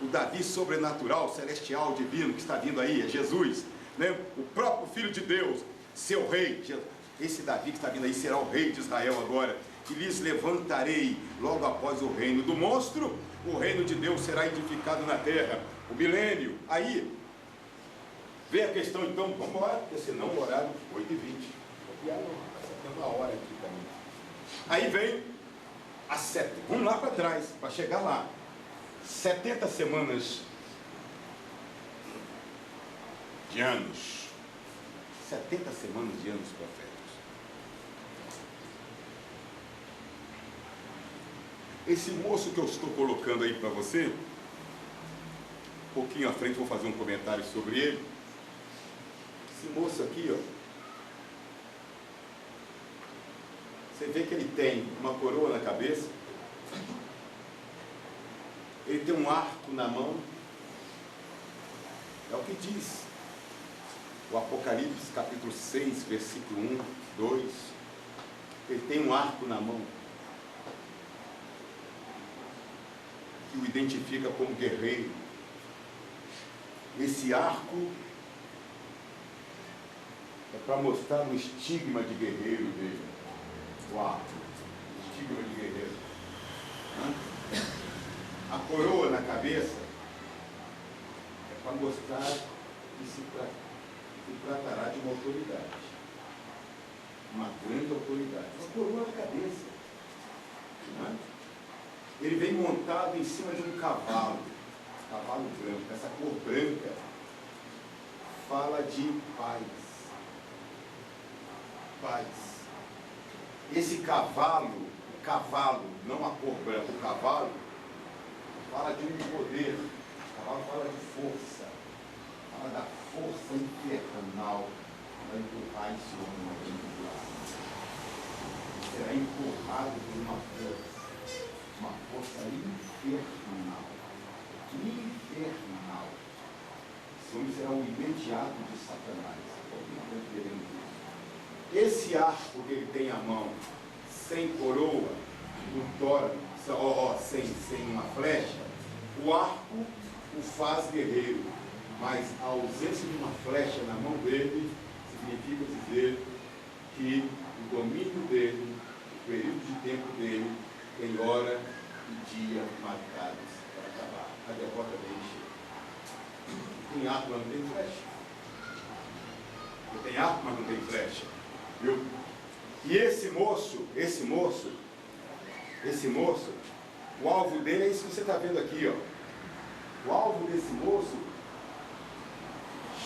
o Davi sobrenatural, celestial, divino, que está vindo aí, é Jesus, né? O próprio Filho de Deus, seu Rei. Esse Davi que está vindo aí será o Rei de Israel agora. E lhes levantarei logo após o reino do monstro, o reino de Deus será edificado na terra. O milênio, aí, vem a questão então, vamos embora, porque senão o horário 8h20. Está tendo uma hora aqui também. Aí vem a 7, vamos lá para trás, para chegar lá. 70 semanas de anos. 70 semanas de anos proféticos. Esse moço que eu estou colocando aí para você, um pouquinho à frente vou fazer um comentário sobre ele. Esse moço aqui, ó, você vê que ele tem uma coroa na cabeça, ele tem um arco na mão, é o que diz o Apocalipse capítulo 6, versículo 1, 2, ele tem um arco na mão, que o identifica como guerreiro. Esse arco é para mostrar o estigma de guerreiro dele. O arco, o estigma de guerreiro. A coroa na cabeça é para mostrar que se tratará de uma autoridade. Uma grande autoridade. Uma coroa na cabeça. Ele vem montado em cima de um cavalo branco. Essa cor branca fala de paz. Paz. Esse cavalo, o cavalo, não a cor branca, o cavalo fala de um poder. O cavalo fala de força. Fala da força infernal para empurrar esse homem dentro do ar. Será empurrado por uma força. Uma força infernal. Infernal. Esse homem será o imediato de Satanás. Esse arco que ele tem à mão, sem coroa, no tórax, sem uma flecha, o arco o faz guerreiro. Mas a ausência de uma flecha na mão dele significa dizer que o domínio dele, o período de tempo dele, tem hora e dia marcados para acabar. A derrota dele chega. Tem arco, mas não tem flecha. Tem arco, mas não tem flecha. Viu? E esse moço, o alvo dele é isso que você está vendo aqui, ó. O alvo desse moço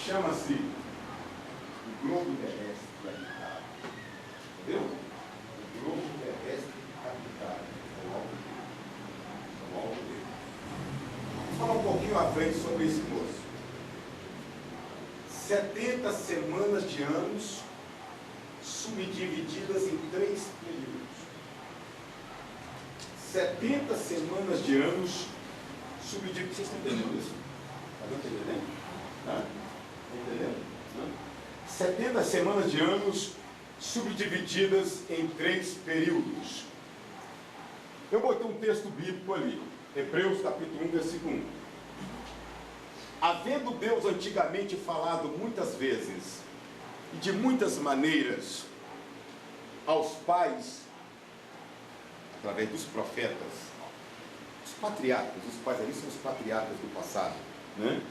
chama-se o globo terrestre habitado. Entendeu? O globo terrestre habitado. O alvo dele. Vamos falar um pouquinho à frente sobre esse moço. 70 semanas de anos subdivididas em 3 períodos. 70 semanas de anos subdivididas. Vocês estão entendendo isso? Está entendendo? Está entendendo? 70 semanas de anos subdivididas em 3 períodos. Eu botei um texto bíblico ali, Hebreus capítulo 1, versículo 1. Havendo Deus antigamente falado muitas vezes e de muitas maneiras aos pais, através dos profetas, os patriarcas, os pais ali são os patriarcas do passado, né?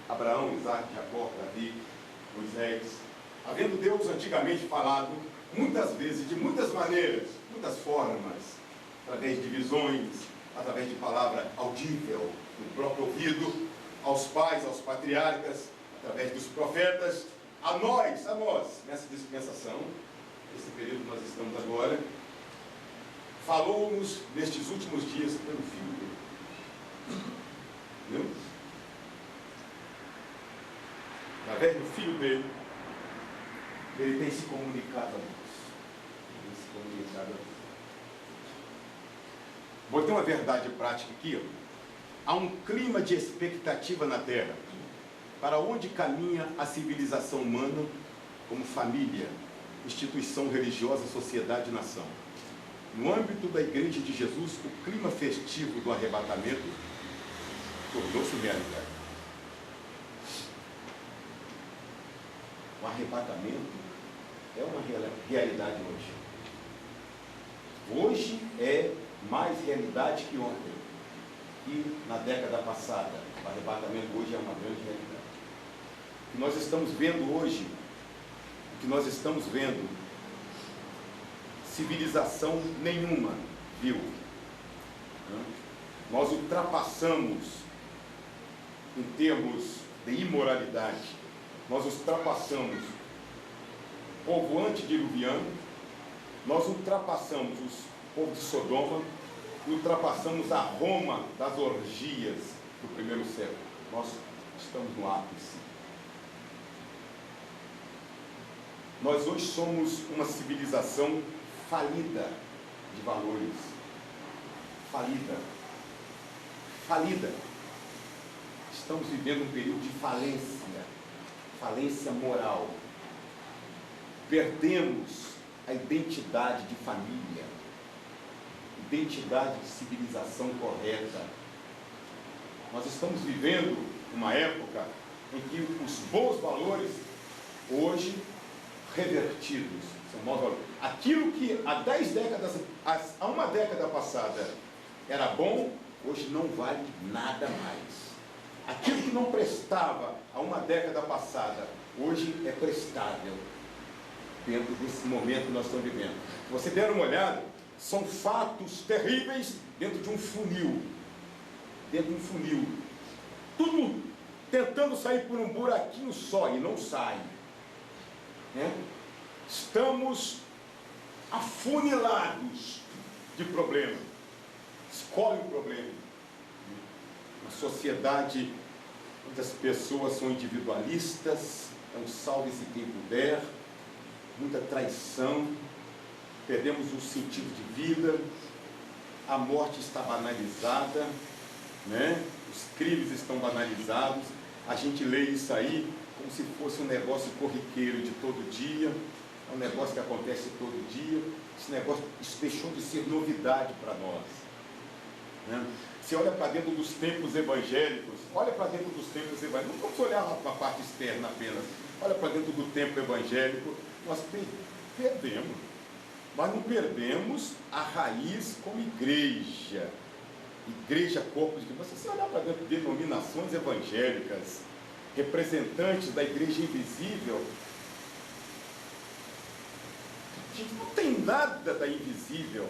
Abraão, Isaac, Jacó, Davi, Moisés. Havendo Deus antigamente falado muitas vezes, de muitas maneiras, muitas formas, através de visões, através de palavra audível, no próprio ouvido, aos pais, aos patriarcas, através dos profetas, a nós, nessa dispensação, esse período que nós estamos agora, falou-nos nestes últimos dias pelo Filho dele. Entendeu? Através do Filho dele, ele tem se comunicado a nós. Vou ter uma verdade prática aqui, ó. Há um clima de expectativa na Terra. Para onde caminha a civilização humana como família, instituição religiosa, sociedade e nação? No âmbito da Igreja de Jesus, o clima festivo do arrebatamento tornou-se realidade. O arrebatamento é uma realidade hoje. Hoje é mais realidade que ontem. E na década passada, o arrebatamento hoje é uma grande realidade. O que nós estamos vendo hoje, civilização nenhuma viu. Nós ultrapassamos, em termos de imoralidade, nós ultrapassamos o povo antediluviano, nós ultrapassamos os povos de Sodoma, ultrapassamos a Roma das orgias do primeiro século. Nós estamos no ápice. Nós hoje somos uma civilização falida de valores. Falida. Estamos vivendo um período de falência moral. Perdemos a identidade de família, identidade de civilização correta. Nós estamos vivendo uma época em que os bons valores, hoje, revertidos, são maus valores. Aquilo que há uma década passada era bom, hoje não vale nada mais. Aquilo que não prestava há uma década passada, hoje é prestável, dentro desse momento que nós estamos vivendo. Se você der uma olhada, são fatos terríveis dentro de um funil. Tudo tentando sair por um buraquinho só e não sai. Né? Estamos afunilados de problema. Escolhe o problema. Uma sociedade onde as pessoas são individualistas, é um salve-se quem puder, muita traição, perdemos o sentido de vida, a morte está banalizada, né? Os crimes estão banalizados, a gente lê isso aí como se fosse um negócio corriqueiro de todo dia, é um negócio que acontece todo dia. Isso deixou de ser novidade para nós, né? Você olha para dentro dos templos evangélicos, não vamos olhar para a parte externa apenas, olha para dentro do templo evangélico, nós perdemos, mas não perdemos a raiz como igreja corpo de Cristo. Se você olhar para dentro de denominações evangélicas, representantes da igreja invisível, a gente não tem nada da invisível.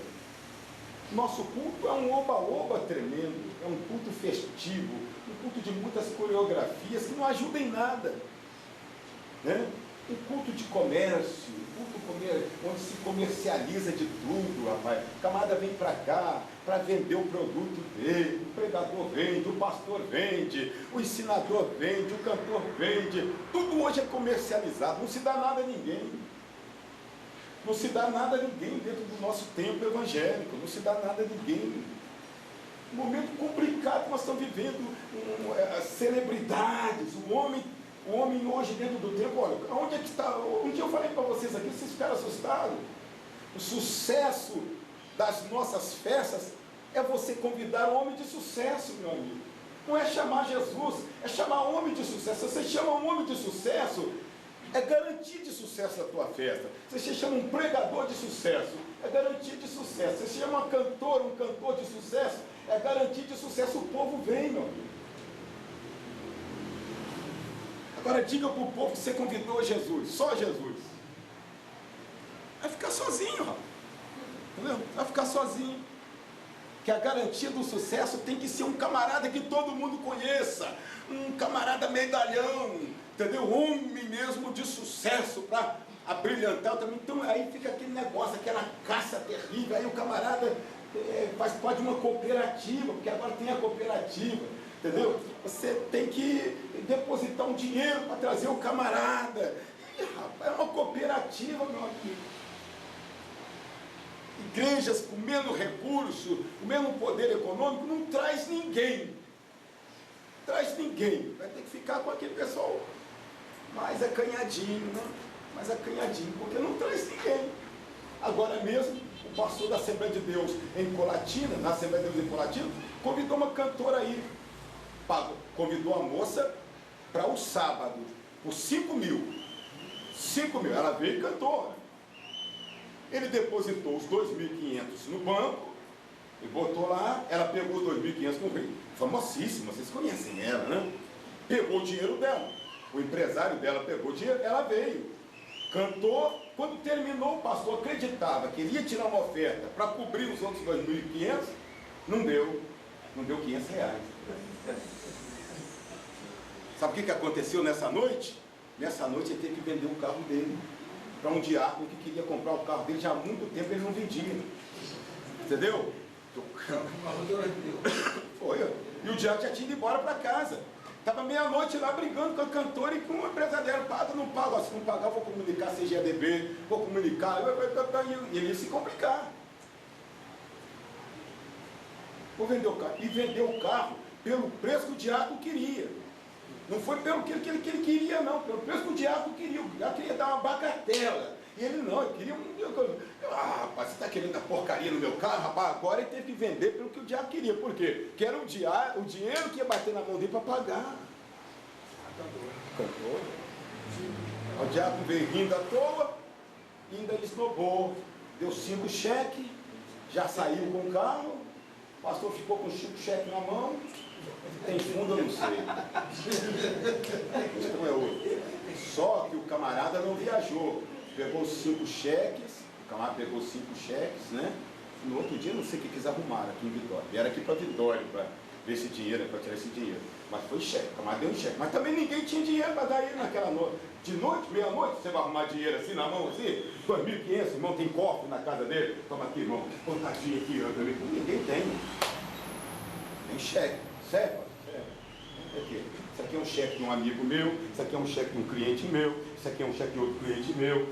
Nosso culto é um oba-oba tremendo, é um culto festivo, um culto de muitas coreografias que não ajudam em nada, né? Um culto de comércio, onde se comercializa de tudo, rapaz. O camarada vem para cá para vender o produto dele, o pregador vende, o pastor vende, o ensinador vende, o cantor vende, tudo hoje é comercializado, não se dá nada a ninguém. Não se dá nada a ninguém dentro do nosso tempo evangélico, não se dá nada a ninguém. Um momento complicado que nós estamos vivendo, celebridades, o homem hoje dentro do tempo, olha, onde é que está? Um dia eu falei para vocês aqui, vocês ficaram assustados. O sucesso das nossas festas é você convidar um homem de sucesso, meu amigo. Não é chamar Jesus, é chamar um homem de sucesso. Se você chama um homem de sucesso, é garantia de sucesso a tua festa. Se você chama um pregador de sucesso, é garantia de sucesso. Se você chama um cantor de sucesso, é garantia de sucesso. O povo vem, meu amigo. Agora diga para o povo que você convidou Jesus, só Jesus. Vai ficar sozinho, rapaz. Entendeu? Vai ficar sozinho. Que a garantia do sucesso tem que ser um camarada que todo mundo conheça, um camarada medalhão, entendeu? Homem mesmo de sucesso para abrilhantar também. Então aí fica aquele negócio, aquela caça terrível. Aí o camarada faz parte de uma cooperativa, porque agora tem a cooperativa, entendeu? Você tem que depositar um dinheiro para trazer o camarada. E, rapaz, é uma cooperativa, meu amigo. Igrejas com menos recurso, com menos poder econômico, não traz ninguém. Traz ninguém. Vai ter que ficar com aquele pessoal mais acanhadinho, né? Mais acanhadinho, porque não traz ninguém. Agora mesmo, o pastor da Assembleia de Deus em Colatina, na Assembleia de Deus em Colatina, convidou uma cantora aí. Convidou a moça para o sábado, por 5 mil. 5 mil. Ela veio e cantou. Ele depositou os 2.500 no banco e botou lá. Ela pegou os 2.500 no Rio. Famosíssima, vocês conhecem ela, né? Pegou o dinheiro dela. O empresário dela pegou o dinheiro, ela veio. Cantou. Quando terminou, o pastor acreditava que ele ia tirar uma oferta para cobrir os outros 2.500. Não deu. Não deu 500 reais. Sabe o que aconteceu nessa noite? Nessa noite ele teve que vender o carro dele para um diácono que queria comprar o carro dele já há muito tempo, ele não vendia. Entendeu? Foi. E o diácono já tinha ido embora para casa. Estava meia-noite lá brigando com a cantora e com o empresário. Paga, não paga. Se não pagar, eu vou comunicar a CGADB, vou comunicar. E ele ia se complicar. Vou vender o carro. E vendeu o carro pelo preço que o diácono queria. Não foi pelo que ele queria, não. Pelo preço que o diácono queria. O diácono queria dar uma bagatela. E ele não, ele queria rapaz, você está querendo dar porcaria no meu carro? Rapaz, agora ele teve que vender pelo que o diabo queria. Por quê? Porque era o dinheiro que ia bater na mão dele para pagar. Cantor. O diabo veio rindo à toa e ainda ele esnobou. Deu 5 cheques, já saiu com o carro. O pastor ficou com 5 cheques na mão. Tem fundo, eu não sei. Não é outro. Só que o camarada não viajou. Pegou 5 cheques, o camarada pegou 5 cheques, né? No outro dia, não sei o que quis arrumar aqui em Vitória. Vieram aqui para Vitória para ver esse dinheiro, para tirar esse dinheiro. Mas foi cheque, o camarada deu um cheque. Mas também ninguém tinha dinheiro para dar ele naquela noite. De noite, meia-noite, você vai arrumar dinheiro assim na mão, assim? 2.500, irmão, tem cofre na casa dele. Toma aqui, irmão, contadinho aqui, eu também. Ninguém tem. Tem cheque, serve? Aqui. Isso aqui é um cheque de um amigo meu, isso aqui é um cheque de um cliente meu, isso aqui é um cheque de outro cliente meu.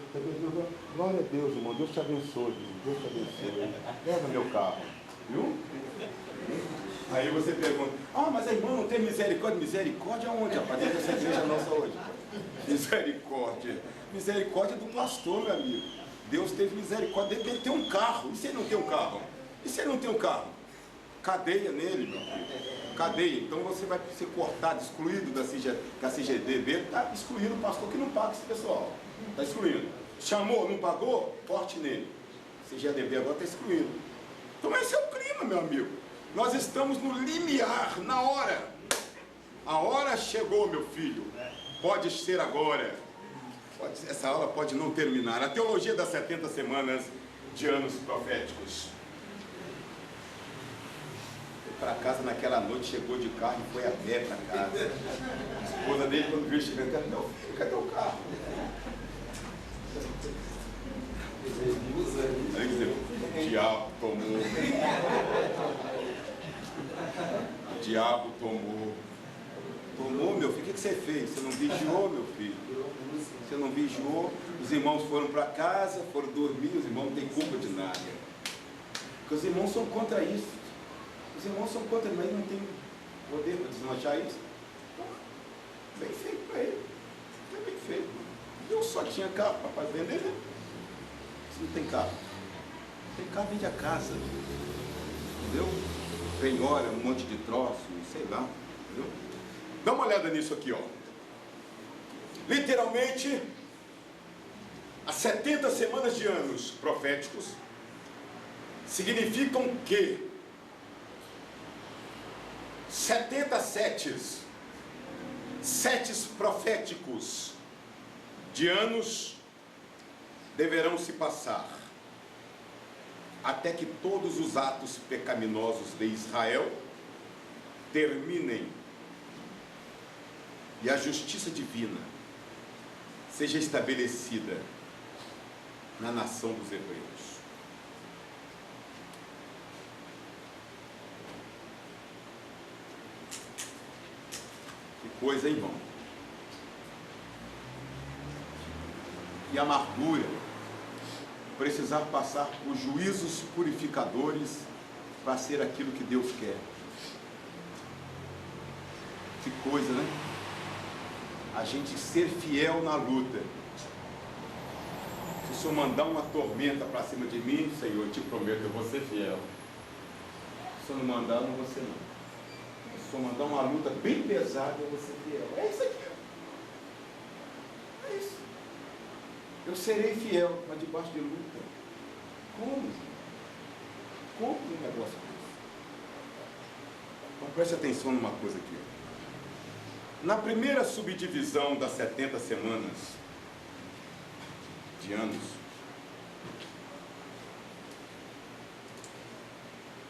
Glória a Deus, irmão, Deus te abençoe, Deus te abençoe. Leva meu carro, viu? Aí você pergunta, mas a irmã não tem misericórdia? Misericórdia aonde, rapaz? Dentro dessa igreja nossa hoje. Misericórdia. Misericórdia do pastor, meu amigo. Deus teve misericórdia dele ter um carro. E se ele não tem um carro? E se ele não tem um carro? Cadeia nele, meu filho. Cadeia. Então você vai ser cortado, excluído da CGDB. Está excluindo o pastor que não paga esse pessoal. Está excluindo. Chamou, não pagou? Corte nele. CGDB agora está excluindo. Então esse é o clima, meu amigo. Nós estamos no limiar, na hora. A hora chegou, meu filho. Pode ser agora. Essa aula pode não terminar. A teologia das 70 semanas de anos proféticos. Para casa naquela noite, chegou de carro e foi a pé para casa. A esposa dele, quando viu chegando, disse: meu filho, cadê o carro? Aí disse: o diabo tomou. O diabo tomou. Tomou, meu filho, o que você fez? Você não vigiou, meu filho? você não vigiou, os irmãos foram para casa, foram dormir, os irmãos não têm culpa de nada. Porque os irmãos são contra isso. Os irmãos são contra, mas não tem poder para desmanchar isso. Bem feito para ele. É bem feito. Eu só tinha carro para vender, né? Você não tem carro. Tem carro, vende a casa. Entendeu? Penhora, um monte de troço, sei lá. Entendeu? Dá uma olhada nisso aqui, ó. Literalmente, as 70 semanas de anos proféticos significam que 70 setes proféticos de anos deverão se passar até que todos os atos pecaminosos de Israel terminem e a justiça divina seja estabelecida na nação dos hebreus. Que coisa, hein, irmão? E amargura precisar passar por juízos purificadores para ser aquilo que Deus quer. Que coisa, né? A gente ser fiel na luta. Se o Senhor mandar uma tormenta para cima de mim, Senhor, eu te prometo, eu vou ser fiel. Se o Senhor não mandar, eu não vou ser não. Se o Senhor mandar uma luta bem pesada, eu vou ser fiel. É isso aqui. É isso. Eu serei fiel, mas debaixo de luta. Como? Como um negócio desse? Então preste atenção numa coisa aqui. Na primeira subdivisão das 70 semanas de anos,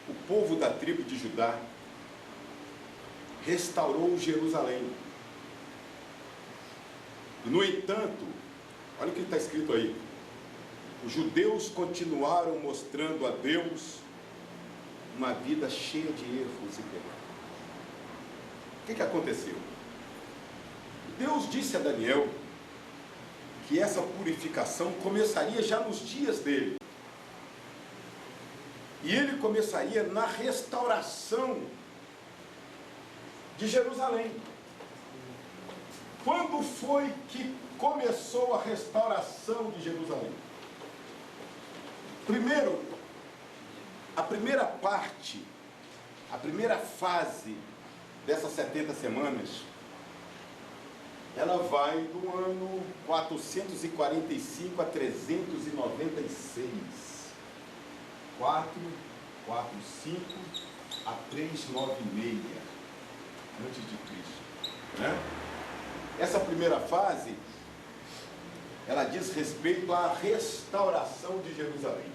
o povo da tribo de Judá restaurou Jerusalém. No entanto, olha o que está escrito aí: os judeus continuaram mostrando a Deus uma vida cheia de erros e pecados. O que aconteceu? Deus disse a Daniel que essa purificação começaria já nos dias dele. E ele começaria na restauração de Jerusalém. Quando foi que começou a restauração de Jerusalém? Primeiro, a primeira parte, a primeira fase dessas 70 semanas, ela vai do ano 445 a 396. 445 a 396 antes de Cristo, né? Essa primeira fase, ela diz respeito à restauração de Jerusalém.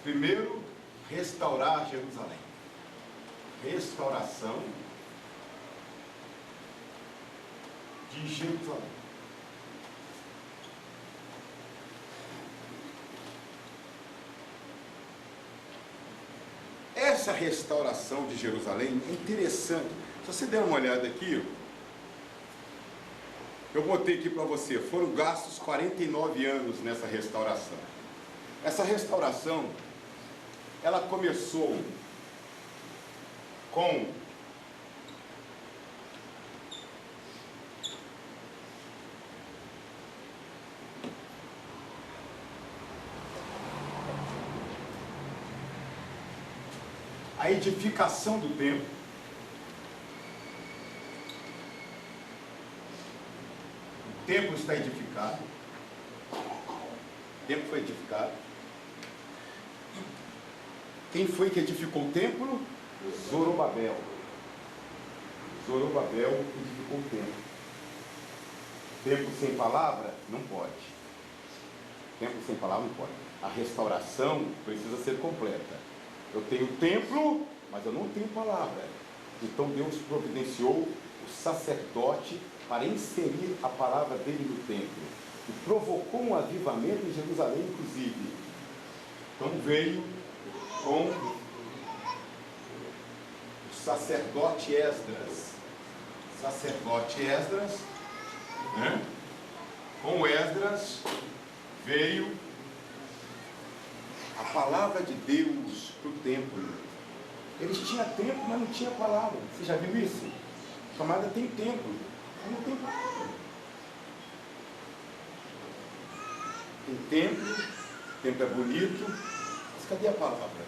Primeiro, restaurar Jerusalém. Restauração de Jerusalém. Essa restauração de Jerusalém é interessante. Se você der uma olhada aqui, eu botei aqui para você, foram gastos 49 anos nessa restauração. Essa restauração, ela começou com a edificação do templo. O templo está edificado. O templo foi edificado. Quem foi que edificou o templo? Zorobabel. Zorobabel edificou o templo. Templo sem palavra? Não pode. Templo sem palavra não pode. A restauração precisa ser completa. Eu tenho templo, mas eu não tenho palavra. Então Deus providenciou o sacerdote para inserir a palavra dele no templo. E provocou um avivamento em Jerusalém, inclusive. Então veio com o sacerdote Esdras. Sacerdote Esdras, né? com Esdras, veio a palavra de Deus para o templo. Eles tinham templo, mas não tinha palavra. Você já viu isso? A camarada tem templo, mas não tem palavra. Tem templo, o templo é bonito, mas cadê a palavra?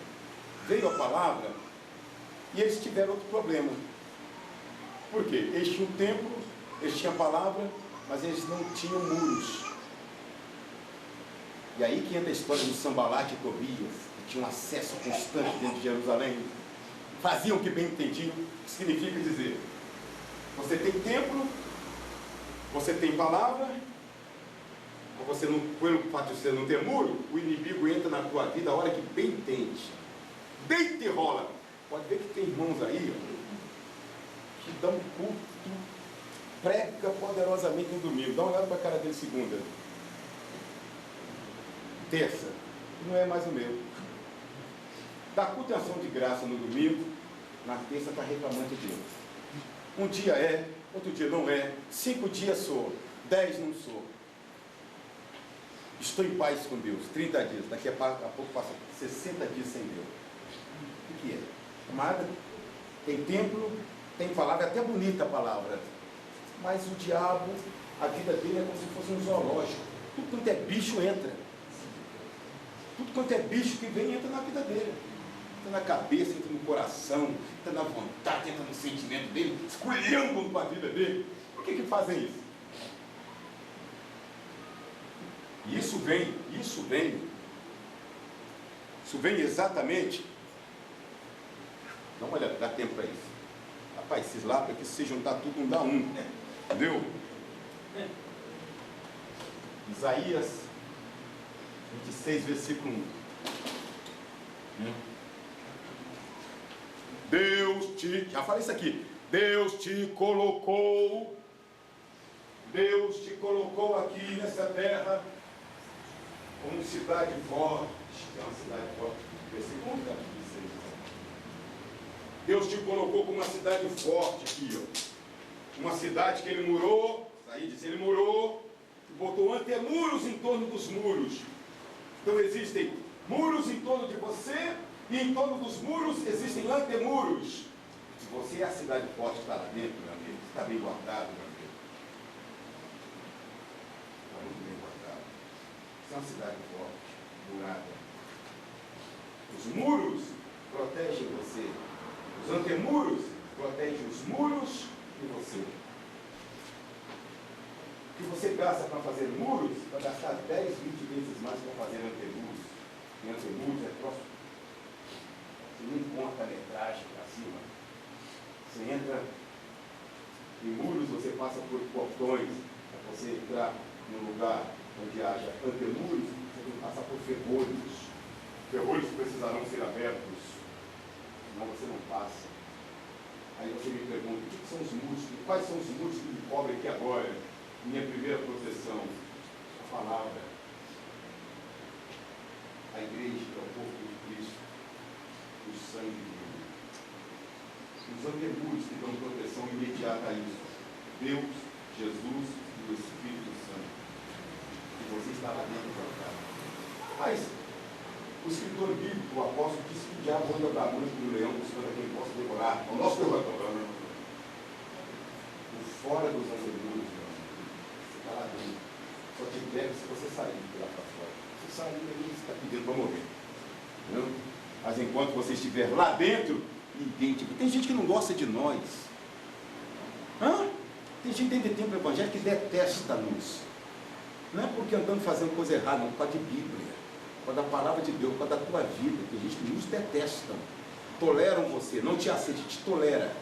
Veio a palavra e eles tiveram outro problema. Por quê? Eles tinham templo, eles tinham a palavra, mas eles não tinham muros. E aí que entra a história do Sambalat e Tobias, que tinham acesso constante dentro de Jerusalém. Faziam o que bem entendiam. O que significa dizer? Você tem templo, você tem palavra, mas você não, pelo fato de você não ter muro, o inimigo entra na tua vida a hora que bem entende. Deita e rola. Pode ver que tem irmãos aí, ó, que dão culto, prega poderosamente no domingo. Dá uma olhada para a cara dele segunda. Terça, não é mais o meu. Dá culto de ação de graça no domingo, na terça está reclamando de Deus. Um dia é, outro dia não é, 5 dias sou, 10 não sou. Estou em paz com Deus, 30 dias, daqui a pouco passa 60 dias sem Deus. O que é? Amada, tem templo, tem palavra, até bonita a palavra, mas o diabo, a vida dele é como se fosse um zoológico. Tudo quanto é bicho entra. Tudo quanto é bicho que vem entra na vida dele. Entra na cabeça, entra no coração, entra na vontade, entra no sentimento dele, escolhendo para a vida dele. Por que fazem isso? Isso vem exatamente. Dá uma olhada, dá tempo para isso. Rapaz, esses lápis aqui, se juntar tudo, não dá um. Entendeu? Isaías 26, versículo 1. Deus te... Já falei isso aqui. Deus te colocou aqui nessa terra como cidade forte. É uma cidade forte. Versículo 1, capítulo 6. Deus te colocou como uma cidade forte aqui, ó. Uma cidade que ele murou, aí diz, ele murou, e botou antemuros em torno dos muros. Então existem muros em torno de você, e em torno dos muros existem antemuros. Se você é a cidade forte que está lá dentro, meu amigo, está bem guardado, meu amigo. Está muito bem guardado. Você é uma cidade forte, murada. Os muros protegem você. Os antemuros protegem os muros e você. O que você gasta para fazer muros, vai gastar 10, 20 vezes mais para fazer antemuros. E antemuros é próximo. Você não encontra a metragem para cima. Você entra em muros, você passa por portões. Para você entrar num lugar onde haja antemuros, você tem que passar por ferrolhos. Ferrolhos precisarão ser abertos, senão você não passa. Aí você me pergunta, o que são os muros? Quais são os muros que me cobrem aqui agora? Minha primeira proteção, a palavra, a igreja, que é o corpo de Cristo, o sangue de Deus. Os antemuros que dão proteção imediata a isso. Deus, Jesus e o Espírito Santo. E você está lá dentro da casa. Mas o escritor bíblico, o apóstolo, disse que o diabo anda bramando do leão buscando a quem possa devorar. O nosso devorador. Por fora dos antemuros, você está lá dentro. Só te pega se você sair de lá para fora. Você sair dali, você está pedindo para morrer. Entendeu? Mas enquanto você estiver lá dentro, ninguém te... Tem gente que não gosta de nós. Tem gente dentro do templo evangélico que detesta-nos. Não é porque andando fazendo coisa errada, não, por causa de Bíblia, por causa da palavra de Deus, por causa da tua vida. Tem gente que nos detestam, toleram você, não te aceita, te tolera.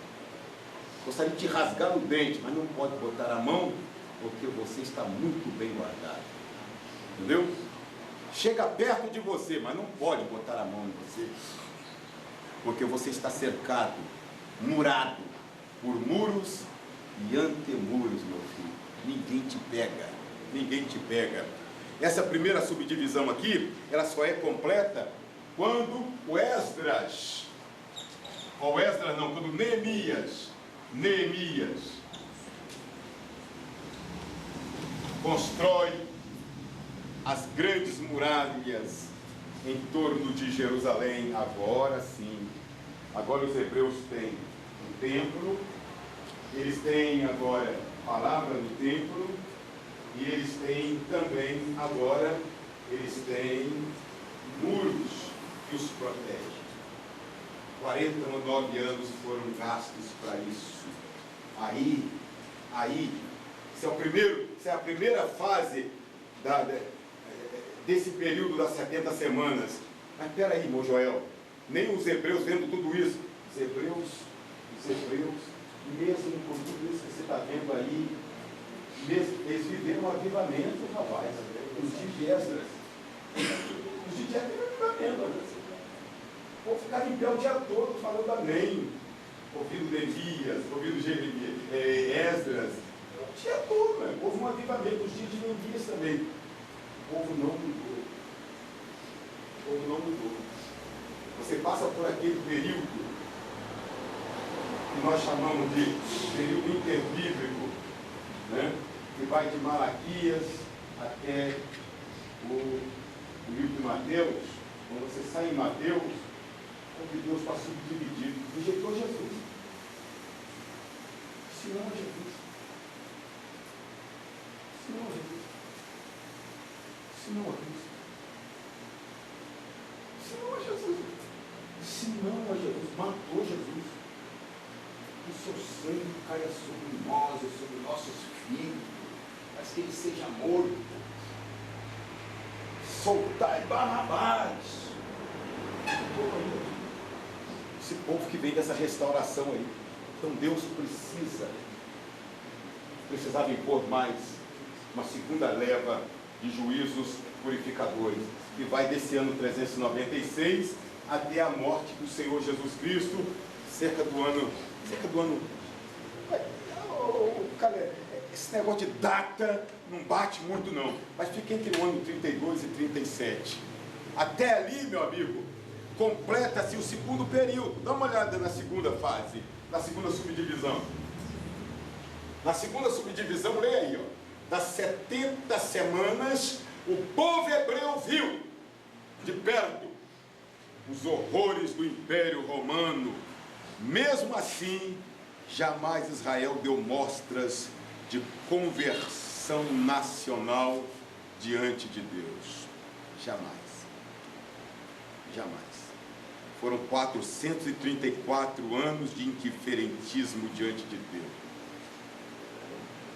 Gostaria de te rasgar no dente, mas não pode botar a mão, porque você está muito bem guardado. Entendeu? Chega perto de você, mas não pode botar a mão em você, porque você está cercado, murado, por muros e antemuros, meu filho. Ninguém te pega, ninguém te pega. Essa primeira subdivisão aqui, ela só é completa quando o Esdras, ou Esdras não, quando Neemias, constrói as grandes muralhas em torno de Jerusalém. Agora sim, agora os hebreus têm um templo, eles têm agora palavra no templo, e eles têm também agora, eles têm muros que os protegem. 49 anos foram gastos para isso. Aí, isso é a primeira fase desse período das 70 semanas. Mas espera aí, irmão Joel, nem os hebreus vendo tudo isso. Os hebreus, mesmo com tudo isso que você está vendo aí, eles viveram um avivamento, rapaz. Os de Esdras. Os de Esdras viveram um avivamento. O povo ficava em pé o dia todo falando amém. Ouvindo Neemias, ouvindo Esdras. O dia todo, né? Houve um avivamento. Os dias de Neemias também. O povo não mudou. O povo não mudou. Você passa por aquele período que nós chamamos de período interbíblico, né? Que vai de Malaquias até o livro de Mateus. Quando você sai em Mateus, onde Deus está subdividido, rejeitou Jesus. Senhor Jesus. Senhor Jesus. Senhor Cristo. Senhor Jesus. Senhor Jesus. Matou Jesus. Que o seu sangue caia sobre nós e sobre nossos filhos, mas que ele seja morto. Soltai Barrabás. Esse povo que vem dessa restauração aí. Então Deus precisava impor mais uma segunda leva de juízos purificadores, que vai desse ano 396 até a morte do Senhor Jesus Cristo, cerca do ano. Cara, esse negócio de data não bate muito não, mas fica entre o ano 32 e 37. Até ali, meu amigo, completa-se o segundo período. Dá uma olhada na segunda fase, na segunda subdivisão. Na segunda subdivisão, leia aí, ó. Das 70 semanas, o povo hebreu viu de perto os horrores do Império Romano. Mesmo assim, jamais Israel deu mostras de conversão nacional diante de Deus. Jamais. Jamais. Foram 434 anos de indiferentismo diante de Deus.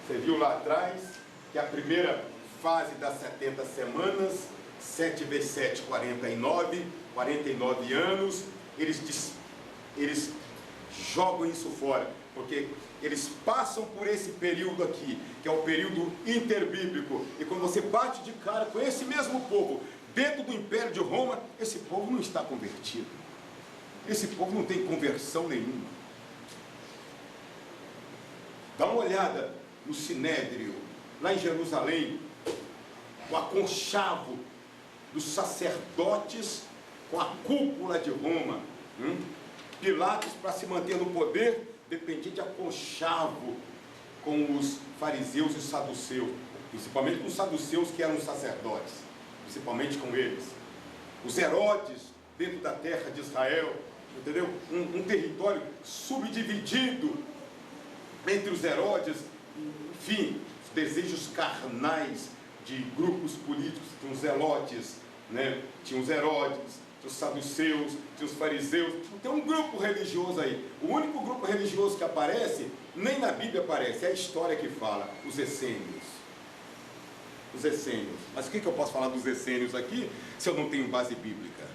Você viu lá atrás que a primeira fase das 70 semanas, 7 vezes 7, 49 anos, eles jogam isso fora, porque eles passam por esse período aqui, que é o período interbíblico, e quando você bate de cara com esse mesmo povo, dentro do Império de Roma, esse povo não está convertido, esse povo não tem conversão nenhuma. Dá uma olhada no Sinédrio, lá em Jerusalém, o aconchavo dos sacerdotes com a cúpula de Roma. Pilatos, para se manter no poder, dependia de aconchavo com os fariseus e os saduceus, principalmente com os saduceus que eram os sacerdotes, principalmente com eles. Os Herodes, dentro da terra de Israel, entendeu? Um território subdividido entre os Herodes, enfim, os desejos carnais de grupos políticos. Tinha os Zelotes, né? Tinha os Herodes, tinha os saduceus, tinha os fariseus. Tem um grupo religioso aí. O único grupo religioso que aparece, nem na Bíblia aparece, é a história que fala, os essênios. Os essênios. Mas o que eu posso falar dos essênios aqui, se eu não tenho base bíblica?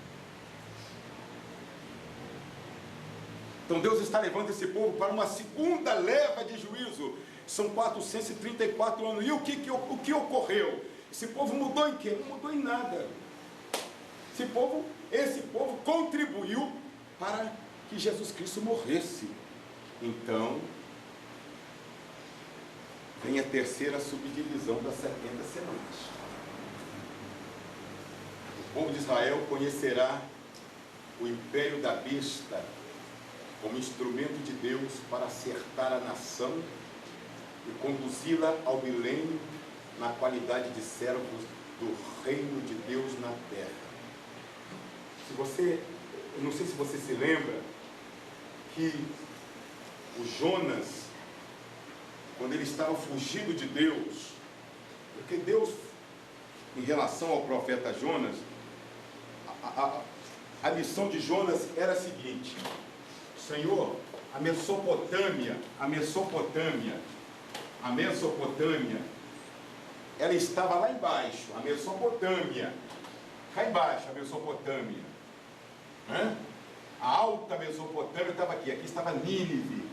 Então Deus está levando esse povo para uma segunda leva de juízo. São 434 anos. E o que ocorreu? Esse povo mudou em quê? Não mudou em nada. Esse povo contribuiu para que Jesus Cristo morresse. Então, vem a terceira subdivisão das 70 semanas. O povo de Israel conhecerá o império da besta como instrumento de Deus para acertar a nação e conduzi-la ao milênio na qualidade de servos do reino de Deus na terra. Eu não sei se você se lembra que o Jonas, quando ele estava fugindo de Deus, porque Deus, em relação ao profeta Jonas, a missão de Jonas era a seguinte: Senhor, a Mesopotâmia, ela estava lá embaixo, a Mesopotâmia, cá embaixo a Mesopotâmia, né? A alta Mesopotâmia estava aqui, aqui estava Nínive,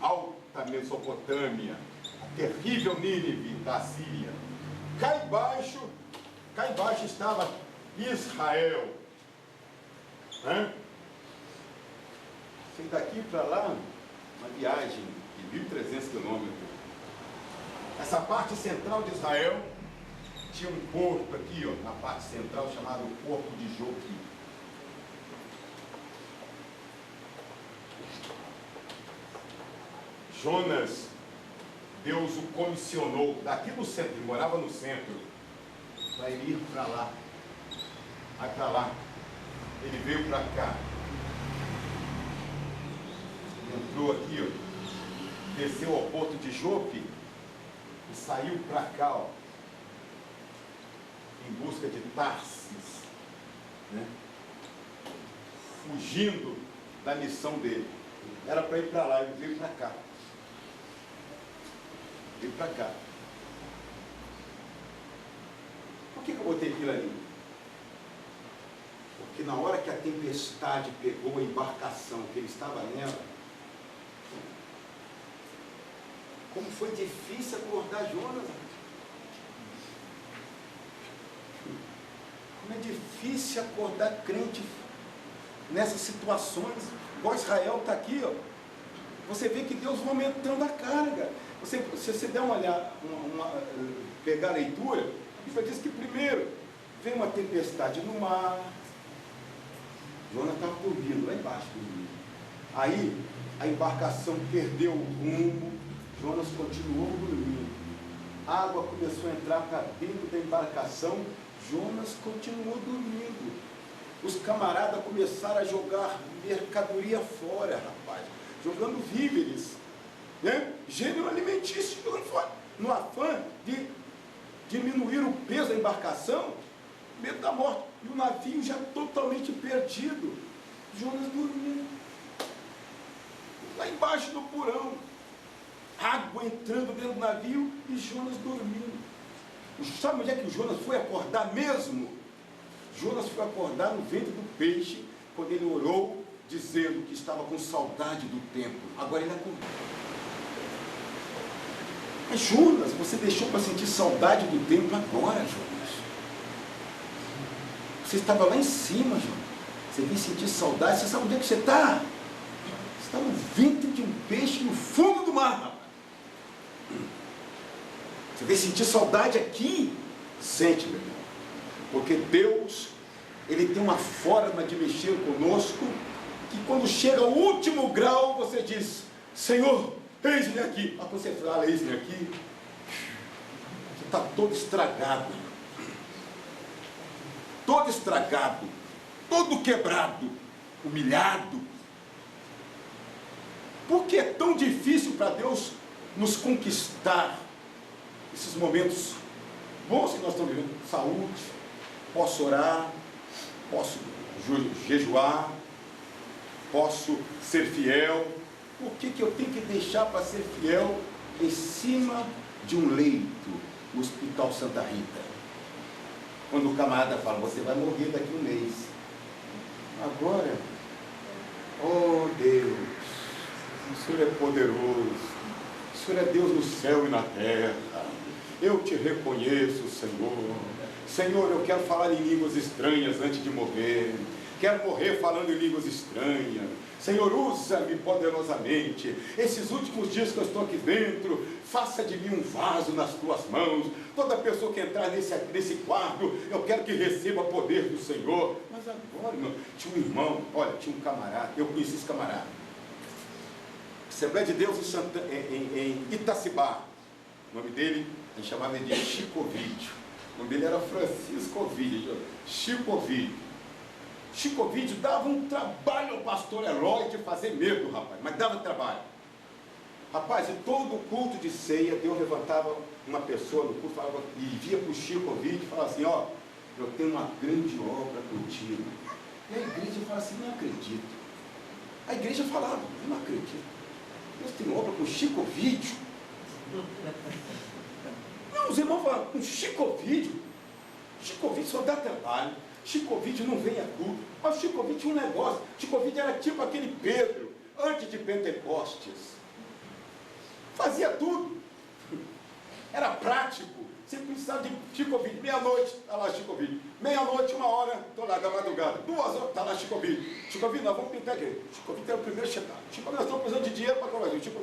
alta Mesopotâmia, a terrível Nínive da Síria. Cá embaixo estava Israel, né? Sei daqui para lá, uma viagem de 1.300 quilômetros. Essa parte central de Israel tinha um porto aqui, ó, na parte central, chamado Porto de Jope. Jonas, Deus o comissionou daqui do centro, ele morava no centro, para ele ir para lá. Vai para lá. Ele veio para cá. Entrou aqui, ó, desceu ao porto de Jope e saiu para cá, ó, em busca de Tarsis, né? Fugindo da missão dele. Era para ir para lá, ele veio para cá. Veio para cá. Por que eu botei aquilo ali? Porque na hora que a tempestade pegou a embarcação que ele estava nela, como foi difícil acordar Jonas. Como é difícil acordar crente nessas situações. Igual Israel está aqui, ó. Você vê que Deus vai aumentando a carga. Se você der uma olhada, pegar a leitura, a Bíblia diz que primeiro vem uma tempestade no mar. Jonas estava dormindo lá embaixo, dormindo. Aí a embarcação perdeu o rumo, Jonas continuou dormindo. A água começou a entrar para dentro da embarcação, Jonas continuou dormindo. Os camaradas começaram a jogar mercadoria fora, rapaz, jogando víveres, né? Gênero alimentício jogando fora, no afã de diminuir o peso da embarcação, medo da morte, e o navio já totalmente perdido. Jonas dormindo lá embaixo do porão, água entrando dentro do navio e Jonas dormindo. Sabe onde é que o Jonas foi acordar mesmo? Jonas foi acordar no ventre do peixe, quando ele orou, dizendo que estava com saudade do tempo. Agora ele acordou. Mas Jonas, você deixou para sentir saudade do tempo agora, Jonas. Você estava lá em cima, Jonas. Você veio sentir saudade. Você sabe onde é que você está? Você está no ventre de um peixe no fundo do mar, rapaz. Você veio sentir saudade aqui? Sente, meu irmão. Porque Deus, Ele tem uma forma de mexer conosco, que quando chega ao último grau, você diz: Senhor, eis-me aqui. Aí você fala: eis-me aqui. Você está todo estragado. Todo estragado. Todo quebrado. Humilhado. Por que é tão difícil para Deus nos conquistar esses momentos bons que nós estamos vivendo? Saúde, posso orar, posso jejuar, posso ser fiel. Por que eu tenho que deixar para ser fiel em cima de um leito no Hospital Santa Rita? Quando o camarada fala: você vai morrer daqui a um mês. Agora, oh Deus, o Senhor é poderoso, o Senhor é Deus no céu e na terra. Eu te reconheço, Senhor. Senhor, eu quero falar em línguas estranhas antes de morrer. Quero morrer falando em línguas estranhas. Senhor, usa-me poderosamente. Esses últimos dias que eu estou aqui dentro, faça de mim um vaso nas tuas mãos. Toda pessoa que entrar nesse quarto, eu quero que receba poder do Senhor. Mas agora, irmão, tinha um irmão, olha, tinha um camarada, eu conheci esse camarada. Assembleia de Deus em Itacibá. O nome dele, A gente chamava ele de Chico Ovidio. O nome dele era Francisco Ovidio. Chico Ovidio. Chico Ovidio dava um trabalho ao pastor Eloy de fazer medo, rapaz, mas dava trabalho. Rapaz, e todo culto de ceia, Deus levantava uma pessoa no culto falava, e via para o Chico Ovidio e falava assim, ó, eu tenho uma grande obra contigo. E a igreja falava assim, não acredito. A igreja falava, eu não acredito. Deus tem obra com o Chico Ovidio. Não, os irmãos falavam, com Chico Ovidio. Chico Ovidio só dá trabalho. Chico Ovidio não vem a culto. Mas o Chico Ovidio tinha um negócio. Chico Ovidio era tipo aquele Pedro, antes de Pentecostes. Fazia tudo. Era prático. Você precisava de Chico Ovidio. Meia-noite, está lá Chico Ovidio. Meia-noite, 1h, estou lá da madrugada. 2 horas, está lá Chico Ovidio. Chico Ovidio, nós vamos pintar aqui. Chico Ovidio era o primeiro a chegar. Chico Ovidio, nós estamos precisando de dinheiro para comer. Chico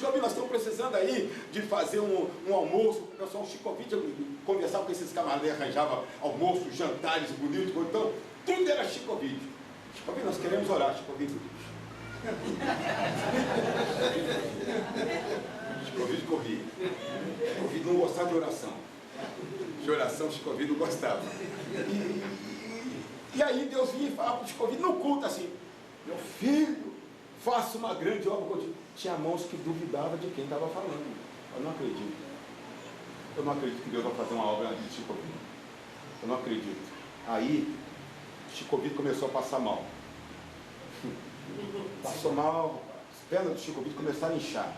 Ovidio, nós estamos precisando aí de fazer um almoço. O pessoal, Chico Ovidio, conversava com esses camaradas, arranjava almoços, jantares bonitos. Então, tudo era Chico Ovidio. Chico Ovidio, nós queremos orar, Chico Ovidio. Chico Ovidio corria. Chico Ovidio não gostava de oração. De oração, Chico Ovidio não gostava. E aí Deus vinha e falava para o Chico Ovidio no culto assim, meu filho, faça uma grande obra contigo. Tinha mãos que duvidavam de quem estava falando. Eu não acredito. Eu não acredito que Deus vai fazer uma obra de Chico Ovidio. Eu não acredito. Aí, Chico Ovidio começou a passar mal. Passou mal, as pernas do Chico Ovidio começaram a inchar.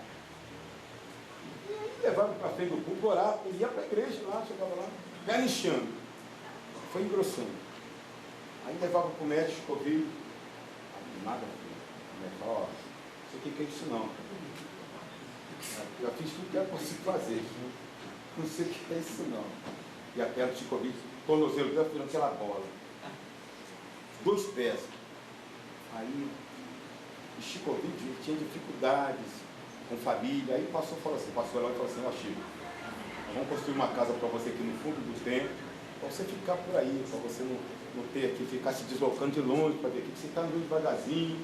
E aí levava para frente do culto, orava, ele ia para a igreja lá, chegava lá, perna inchando. Foi engrossando. Aí levava para o médico, Chico Ovidio. Nada, filho. O médico falou, ó, não sei o que é isso não. Já fiz tudo que era possível fazer. Não sei o que é isso não. E a perna do Chico Ovidio, tornozelo dele, virando aquela bola. 2 pés. Aí, o Chico Ovidio tinha dificuldades com família. Aí o pastor falou assim, ó Chico, vamos construir uma casa para você aqui no fundo do templo, para você ficar por aí, para você não ter que ficar se deslocando de longe, para ver aqui que você está andando devagarzinho.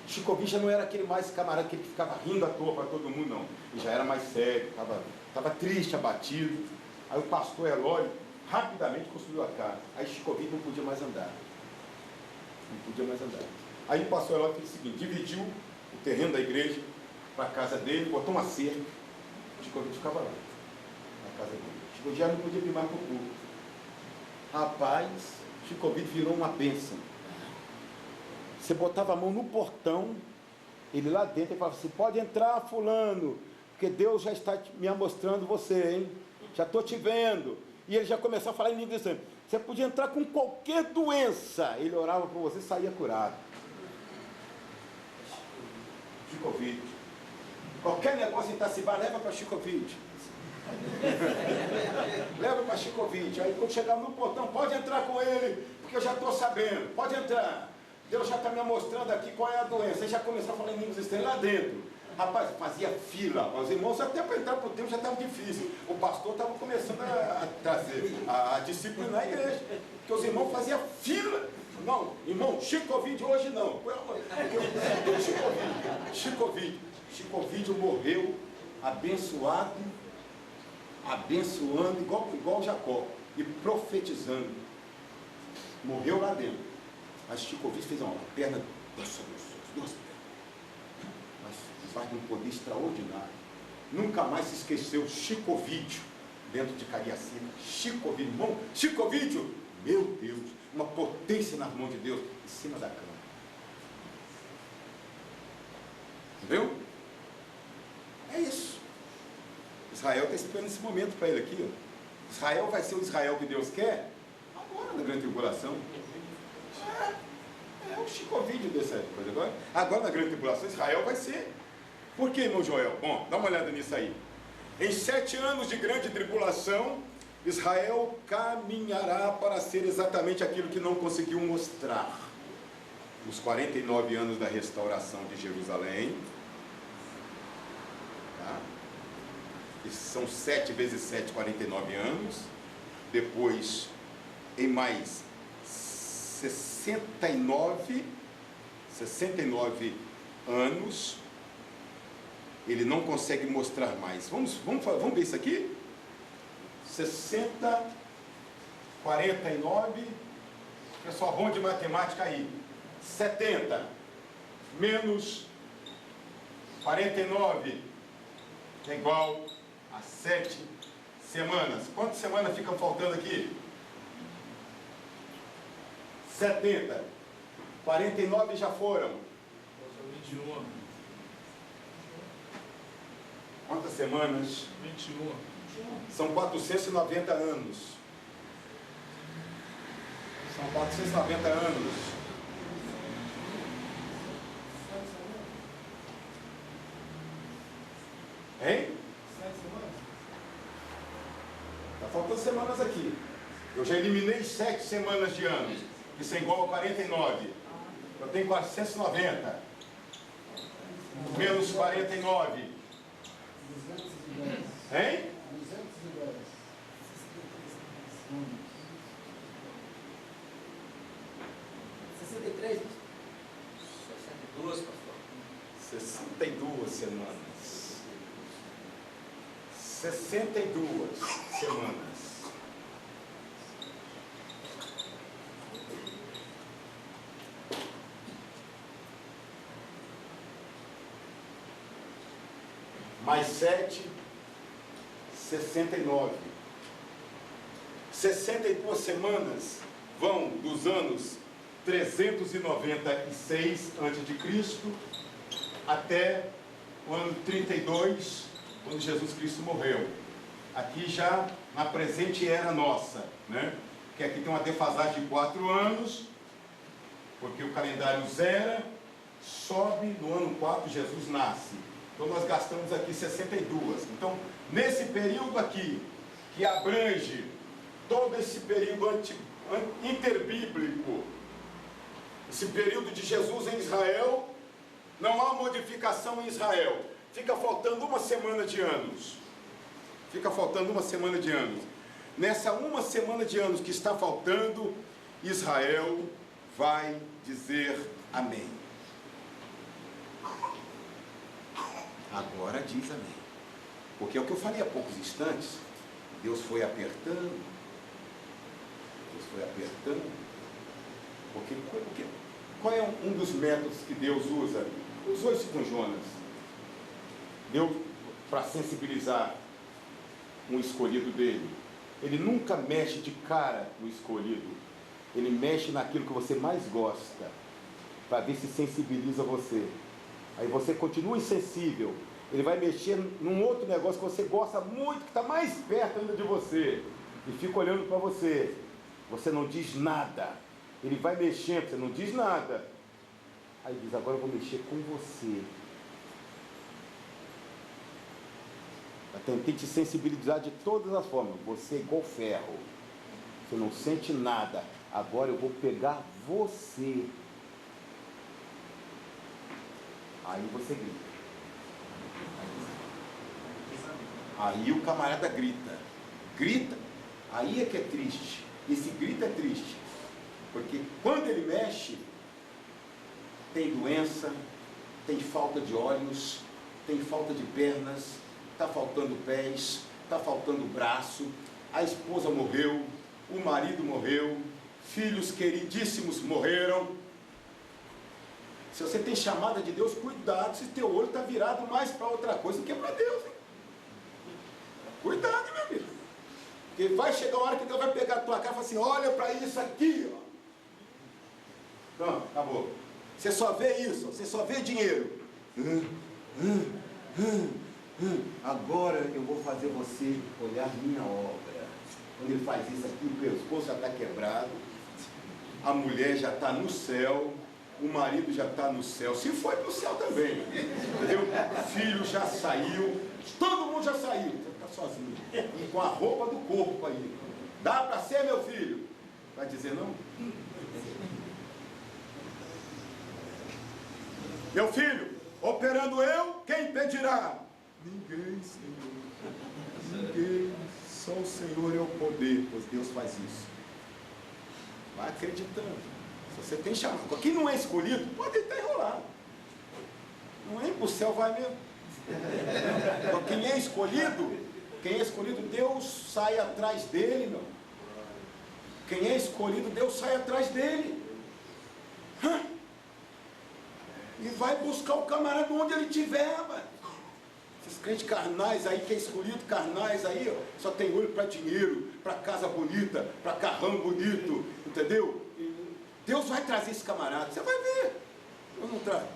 Chico Ovidio já não era aquele mais camarada que ele ficava rindo à toa para todo mundo, não. Ele já era mais sério, estava triste, abatido. Aí o pastor Eloy rapidamente construiu a casa. Aí Chico Ovidio não podia mais andar. Não podia mais andar. Aí o pastor Eloy fez o seguinte, dividiu o terreno da igreja para a casa dele, botou uma cerca. Chico Ovidio ficava lá, na casa dele. Chico Ovidio já não podia vir mais para o culto. Rapaz, Chico Ovidio virou uma bênção. Você botava a mão no portão, ele lá dentro, e falava assim, pode entrar fulano, porque Deus já está me mostrando você, hein? Já estou te vendo. E ele já começou a falar em língua estranha. Você podia entrar com qualquer doença. Ele orava por você e saía curado. Chico Ovidio. Qualquer negócio em Itacibá, leva para Chico Ovidio. Leva para Chico Ovidio. Aí quando chegar no portão, pode entrar com ele, porque eu já estou sabendo. Pode entrar. Deus já está me mostrando aqui qual é a doença. Ele já começou a falar em línguas estranhas lá dentro. Rapaz, fazia fila. Os irmãos até para entrar para o tempo já estava difícil. O pastor estava começando a trazer, a disciplinar a igreja. Porque os irmãos faziam fila. Não, irmão, Chico Ovidio hoje não. Chico Ovidio morreu abençoado, abençoando, igual Jacó, e profetizando. Morreu lá dentro. Mas Chico Ovidio fez uma perna, duas pernas. Mas de um poder extraordinário. Nunca mais se esqueceu Chico Ovidio dentro de Cariacica. Chico Ovidio, irmão, Chico Ovidio, meu Deus, uma potência nas mãos de Deus, em cima da cama. Entendeu? É isso. Israel está esperando esse momento para ele aqui. Ó. Israel vai ser o Israel que Deus quer agora na grande tribulação. É o Chico Ovidio dessa coisa. Agora na grande tribulação Israel vai ser. Por que, irmão Joel? Bom, dá uma olhada nisso aí. Em 7 anos de grande tribulação, Israel caminhará para ser exatamente aquilo que não conseguiu mostrar. Os 49 anos da restauração de Jerusalém. Tá? E são 7 vezes 7, 49 anos. Depois, em mais 69 anos, ele não consegue mostrar mais. Vamos ver isso aqui? 60, 49, pessoal bom de matemática aí. 70 menos 49 é igual a 7 semanas. Quantas semanas ficam faltando aqui? 70. 49 já foram. 21. Quantas semanas? 21. São 490 anos. São 490 anos. Hein? 7 semanas? Está faltando semanas aqui. Eu já eliminei 7 semanas de anos. Isso é igual a 49. Eu tenho 490. Menos 49. 210. Hein? 210. 63? 62, pastor. 62 semanas. 62 semanas. Mais 7, 69. 62 semanas vão dos anos 396 a.C. até o ano 32, quando Jesus Cristo morreu. Aqui já na presente era nossa, né? Que aqui tem uma defasagem de 4 anos, porque o calendário zera, sobe no ano 4 Jesus nasce. Então nós gastamos aqui 62. Então, nesse período aqui, que abrange todo esse período interbíblico, esse período de Jesus em Israel, não há modificação em Israel. Fica faltando uma semana de anos. Fica faltando uma semana de anos. Nessa uma semana de anos que está faltando, Israel vai dizer amém. Agora diz amém. Porque é o que eu falei há poucos instantes. Deus foi apertando. Deus foi apertando. Porque qual é um dos métodos que Deus usa? Usou isso com Jonas. Deus, para sensibilizar um escolhido dele, ele nunca mexe de cara no escolhido. Ele mexe naquilo que você mais gosta, para ver se sensibiliza você. Aí você continua insensível, ele vai mexer num outro negócio que você gosta muito, que está mais perto ainda de você, e fica olhando para você. Você não diz nada. Ele vai mexendo, você não diz nada. Aí diz, agora eu vou mexer com você. Eu tentei te sensibilizar de todas as formas. Você é igual ferro. Você não sente nada. Agora eu vou pegar você. Aí você grita. Aí o camarada grita. Grita. Aí é que é triste. Esse grito é triste. Porque quando ele mexe, tem doença, tem falta de olhos, tem falta de pernas, está faltando pés, está faltando braço, a esposa morreu, o marido morreu, filhos queridíssimos morreram. Se você tem chamada de Deus, cuidado se teu olho está virado mais para outra coisa do que para Deus. Hein? Cuidado, meu amigo. Porque vai chegar uma hora que Deus vai pegar a tua cara e falar assim, olha para isso aqui, ó. Pronto, acabou. Você só vê isso, você só vê dinheiro. Agora eu vou fazer você olhar minha obra. Quando ele faz isso aqui, o pescoço já está quebrado, a mulher já está no céu, o marido já está no céu, se foi para o céu também, entendeu? O filho já saiu, todo mundo já saiu, você está sozinho, e com a roupa do corpo aí. Dá para ser, meu filho? Vai dizer não? Meu filho, operando eu, quem impedirá? Ninguém, Senhor. Ninguém. Só o Senhor é o poder, pois Deus faz isso. Vai acreditando. Se você tem chamado. Quem não é escolhido, pode estar enrolado. Não é para o céu, vai mesmo. Então, quem é escolhido, Deus sai atrás dele, meu. Quem é escolhido, Deus sai atrás dele. E vai buscar o camarada onde ele estiver, mano. Esses crentes carnais aí, que é escolhido, carnais aí, ó, só tem olho para dinheiro, para casa bonita, para carrão bonito, entendeu? Deus vai trazer esse camarada, você vai ver. Eu não trago.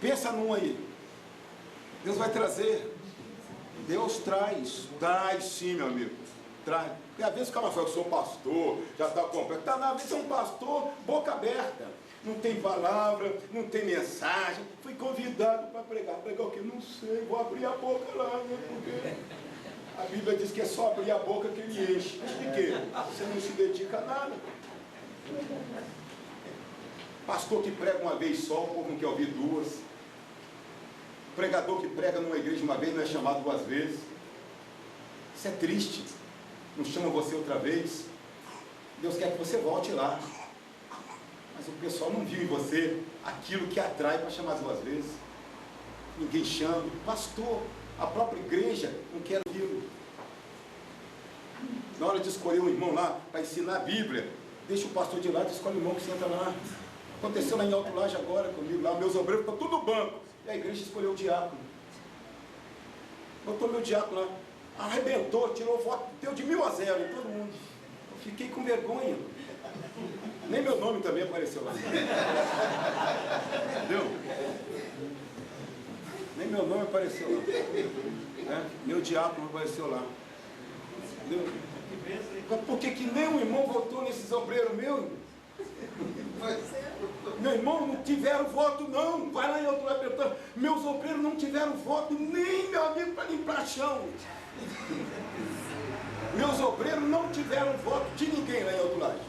Pensa num aí. Deus vai trazer. Deus traz sim, meu amigo. Traz. Porque às vezes o cara fala, eu sou pastor, já está completo. Tá, às vezes é um pastor, boca aberta. Não tem palavra, não tem mensagem. Fui convidado para pregar. Pregar o quê? Não sei, vou abrir a boca lá, né? Porque a Bíblia diz que é só abrir a boca que ele enche. Mas de quê? Você não se dedica a nada. Pastor que prega uma vez só, o povo não quer ouvir duas. Pregador que prega numa igreja uma vez não é chamado duas vezes. Isso é triste. Não chama você outra vez. Deus quer que você volte lá. Mas o pessoal não viu em você aquilo que atrai para chamar duas vezes. Ninguém chama. Pastor, a própria igreja não quer ouvi-lo. Na hora de escolher um irmão lá para ensinar a Bíblia, deixa o pastor de lado e escolhe o irmão que senta lá. Aconteceu lá em Alto Laje agora comigo, lá meus obreiros estão tudo no banco. E a igreja escolheu o diácono. Botou meu diácono lá. Arrebentou, tirou voto, deu de 1000 a 0 em todo mundo. Eu fiquei com vergonha. Nem meu nome também apareceu lá. Entendeu? Nem meu nome apareceu lá. Meu diácono apareceu lá. Entendeu? Por que nenhum irmão votou nesses obreiros meus? Meu irmão, não tiveram voto não. Vai lá em outro lado perguntando. Meus obreiros não tiveram voto, nem meu amigo para limpar chão. Meus obreiros não tiveram voto de ninguém lá em outro lado.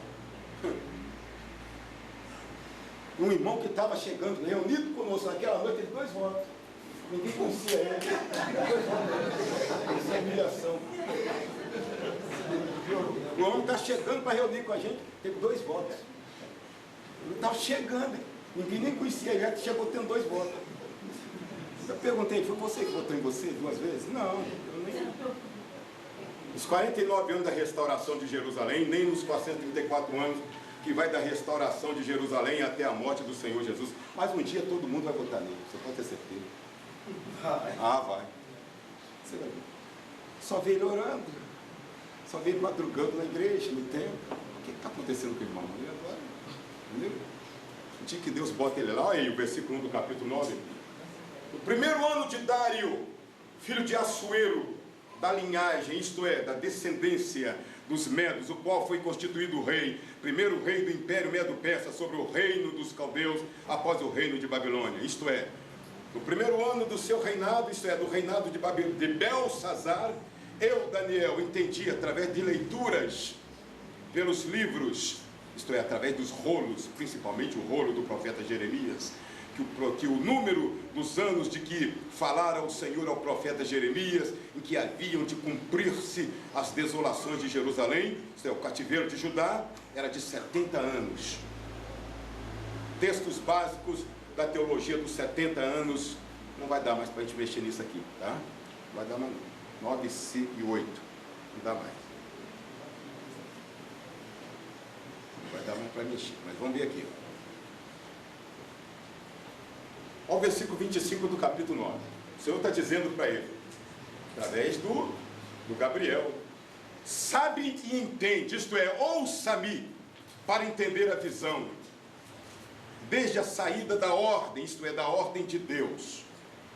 Um irmão que estava chegando, reunido conosco naquela noite, teve 2 votos. Ninguém conhecia ele. 2 votos. Essa é humilhação. O homem está chegando para reunir com a gente, teve 2 votos. Ele estava chegando, ninguém nem conhecia ele, chegou tendo 2 votos. Eu perguntei, foi você que votou em você 2 vezes? Não, eu nem. Os 49 anos da restauração de Jerusalém, nem nos 434 anos que vai da restauração de Jerusalém até a morte do Senhor Jesus. Mas um dia todo mundo vai votar nele, você pode ter certeza. Ah, vai. Você vai ver. Só vê ele orando, só vê ele madrugando na igreja, no templo. O que está acontecendo com o irmão? E agora? Entendeu? O dia que Deus bota ele lá, olha aí o versículo 1 do capítulo 9. No primeiro ano de Dário, filho de Assuero, da linhagem, isto é, da descendência dos Medos, o qual foi constituído rei, primeiro rei do Império Medo-Persa sobre o reino dos caldeus, após o reino de Babilônia, isto é, no primeiro ano do seu reinado, isto é, do reinado de Belsazar, eu, Daniel, entendi através de leituras pelos livros, isto é, através dos rolos, principalmente o rolo do profeta Jeremias, que o número dos anos de que falara o Senhor ao profeta Jeremias, em que haviam de cumprir-se as desolações de Jerusalém, isto é, o cativeiro de Judá, era de 70 anos. Textos básicos da teologia dos 70 anos, não vai dar mais para a gente mexer nisso aqui, tá? Não vai dar mais 9 e 8, não dá mais. Não vai dar mais para mexer, mas vamos ver aqui. Olha o versículo 25 do capítulo 9. O Senhor está dizendo para ele, através do Gabriel, sabe e entende, isto é, ouça-me para entender a visão, desde a saída da ordem, isto é, da ordem de Deus,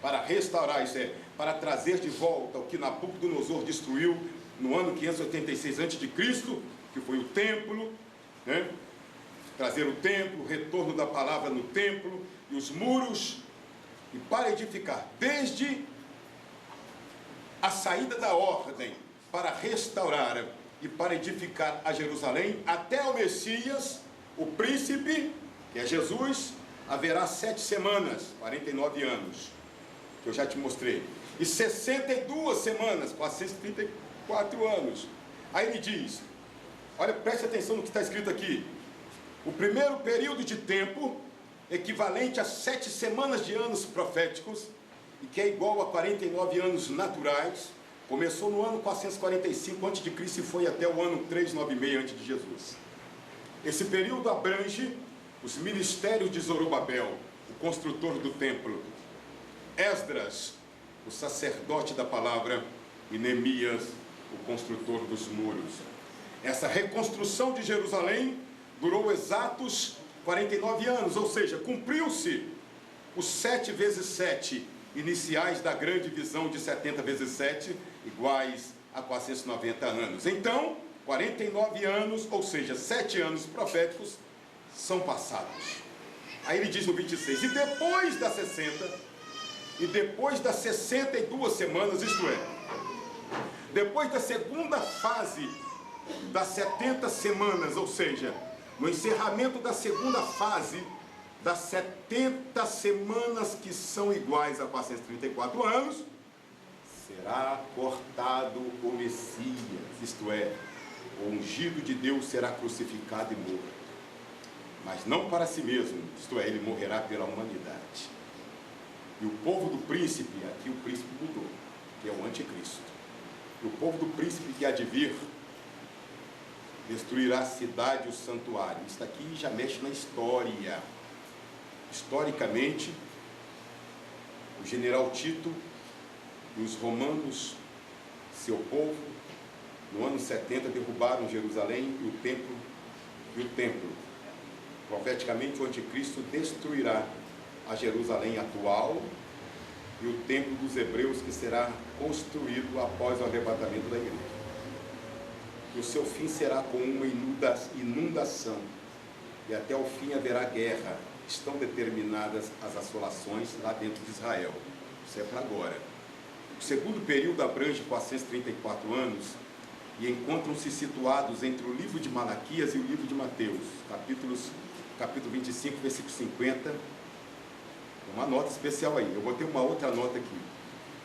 para restaurar, isto é, para trazer de volta o que Nabucodonosor destruiu no ano 586 a.C., que foi o templo, né? Trazer o templo, o retorno da palavra no templo e os muros, e para edificar, desde a saída da ordem, para restaurar e para edificar a Jerusalém, até o Messias, o príncipe, que é Jesus, haverá 7 semanas, 49 anos, que eu já te mostrei, e 62 semanas, 434 anos. Aí ele diz, olha, preste atenção no que está escrito aqui, o primeiro período de tempo, equivalente a 7 semanas de anos proféticos, e que é igual a 49 anos naturais, começou no ano 445 a.C. e foi até o ano 396 a.C. de Jesus. Esse período abrange os ministérios de Zorobabel, o construtor do templo, Esdras, o sacerdote da palavra, e Neemias, o construtor dos muros. Essa reconstrução de Jerusalém durou exatos 49 anos, ou seja, cumpriu-se os 7 vezes 7 iniciais da grande visão de 70 vezes 7, iguais a 490 anos. Então, 49 anos, ou seja, 7 anos proféticos, são passados. Aí ele diz no 26, e depois das 62 semanas, isto é, depois da segunda fase das 70 semanas, ou seja, no encerramento da segunda fase das 70 semanas, que são iguais a 434 anos, será cortado o Messias, isto é, o ungido de Deus será crucificado e morto. Mas não para si mesmo, isto é, ele morrerá pela humanidade. E o povo do príncipe, aqui o príncipe mudou, que é o anticristo. E o povo do príncipe que há de vir destruirá a cidade e o santuário. Isso aqui já mexe na história. Historicamente, o general Tito e os romanos, seu povo, no ano 70 derrubaram Jerusalém e o templo. Profeticamente, o anticristo destruirá a Jerusalém atual e o templo dos hebreus, que será construído após o arrebatamento da igreja. E o seu fim será com uma inundação, e até o fim haverá guerra. Estão determinadas as assolações lá dentro de Israel. Isso é para agora. O segundo período abrange 434 anos e encontram-se situados entre o livro de Malaquias e o livro de Mateus, capítulo 25, versículo 50. Uma nota especial aí, eu botei uma outra nota aqui.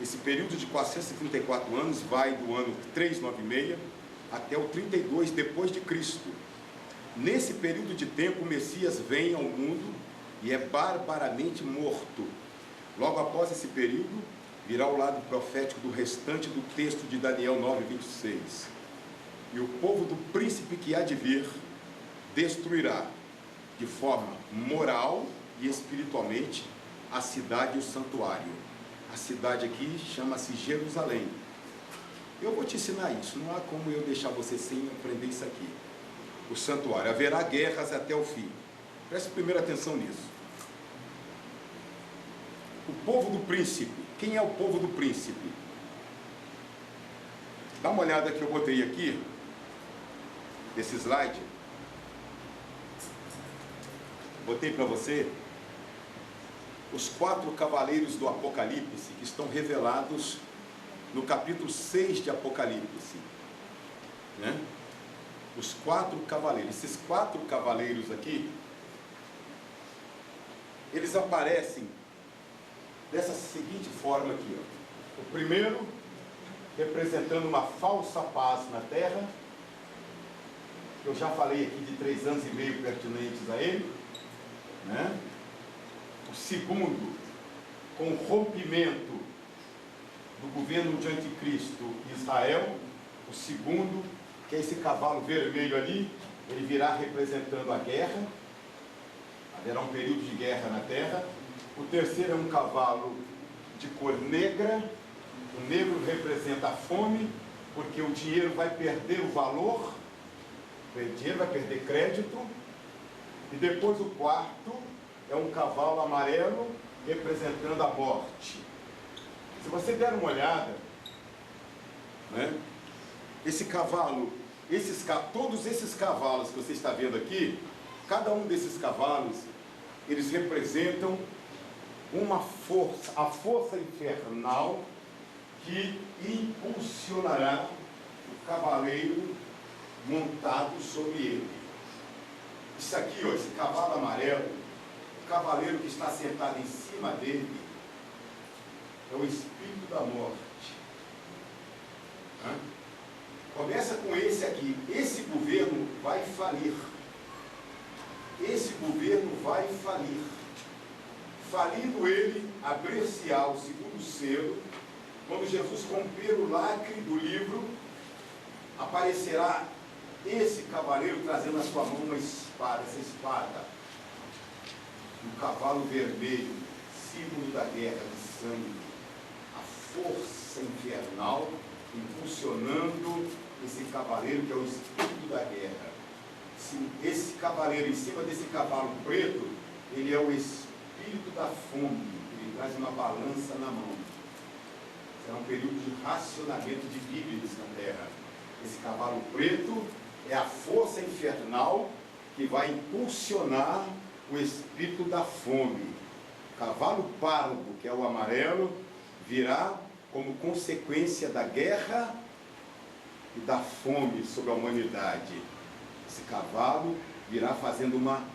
Esse período de 434 anos vai do ano 396 até o 32 depois de Cristo. Nesse período de tempo, o Messias vem ao mundo e é barbaramente morto. Logo após esse período, virá o lado profético do restante do texto de Daniel 9, 26. E o povo do príncipe que há de vir destruirá de forma moral e espiritualmente a cidade e o santuário. A cidade aqui chama-se Jerusalém. Eu vou te ensinar isso, não há como eu deixar você sem aprender isso aqui. O santuário, haverá guerras até o fim. Preste primeira atenção nisso. O povo do príncipe. Quem é o povo do príncipe? Dá uma olhada que eu botei aqui, nesse slide. Botei para você os 4 cavaleiros do Apocalipse, que estão revelados no capítulo 6 de Apocalipse, né? Os 4 cavaleiros, esses 4 cavaleiros aqui, eles aparecem dessa seguinte forma aqui, ó. O primeiro representando uma falsa paz na terra, eu já falei aqui de 3 anos e meio pertinentes a ele, né? O segundo, com o rompimento do governo de anticristo Israel. O segundo, que é esse cavalo vermelho ali, ele virá representando a guerra, haverá um período de guerra na terra. O terceiro é um cavalo de cor negra, o negro representa a fome, porque o dinheiro vai perder o valor, o dinheiro vai perder crédito. E depois o quarto é um cavalo amarelo, representando a morte. Se você der uma olhada, né, esse cavalo, todos esses cavalos que você está vendo aqui, cada um desses cavalos, eles representam uma força, a força infernal que impulsionará o cavaleiro montado sobre ele. Isso aqui, ó, esse cavalo amarelo, o cavaleiro que está sentado em cima dele, é o espírito da morte. Começa com esse aqui. Esse governo vai falir. Esse governo vai falir. falindo ele, abrir-se-á o segundo selo. Quando Jesus romper o lacre do livro, aparecerá esse cavaleiro trazendo na sua mão uma espada, essa espada, um cavalo vermelho, símbolo da guerra de sangue, a força infernal impulsionando esse cavaleiro que é o espírito da guerra. Esse cavaleiro, em cima desse cavalo preto, ele é o espírito da fome, ele traz uma balança na mão. Será um período de racionamento de víveres na terra. Esse cavalo preto é a força infernal que vai impulsionar o espírito da fome. O cavalo pardo, que é o amarelo, virá como consequência da guerra e da fome sobre a humanidade. Esse cavalo virá fazendo uma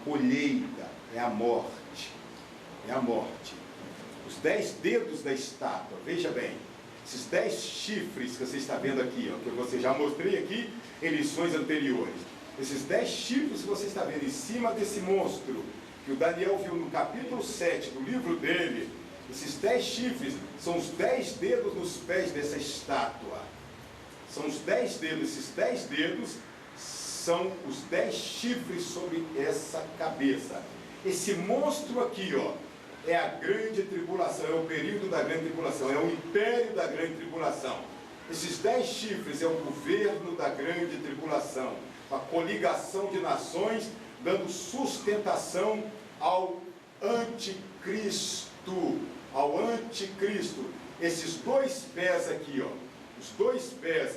colheita, é a morte. É a morte. Os 10 dedos da estátua, veja bem, esses 10 chifres que você está vendo aqui, ó, que você já mostrei aqui em lições anteriores. Esses 10 chifres que você está vendo em cima desse monstro, que o Daniel viu no capítulo 7 do livro dele, esses 10 chifres são os 10 dedos nos pés dessa estátua. São os 10 dedos, esses 10 dedos são os 10 chifres sobre essa cabeça. Esse monstro aqui, ó, é a grande tribulação, é o período da grande tribulação, é o império da grande tribulação. Esses 10 chifres é o governo da grande tribulação, a coligação de nações dando sustentação ao anticristo, ao anticristo. Esses 2 pés aqui, ó, os 2 pés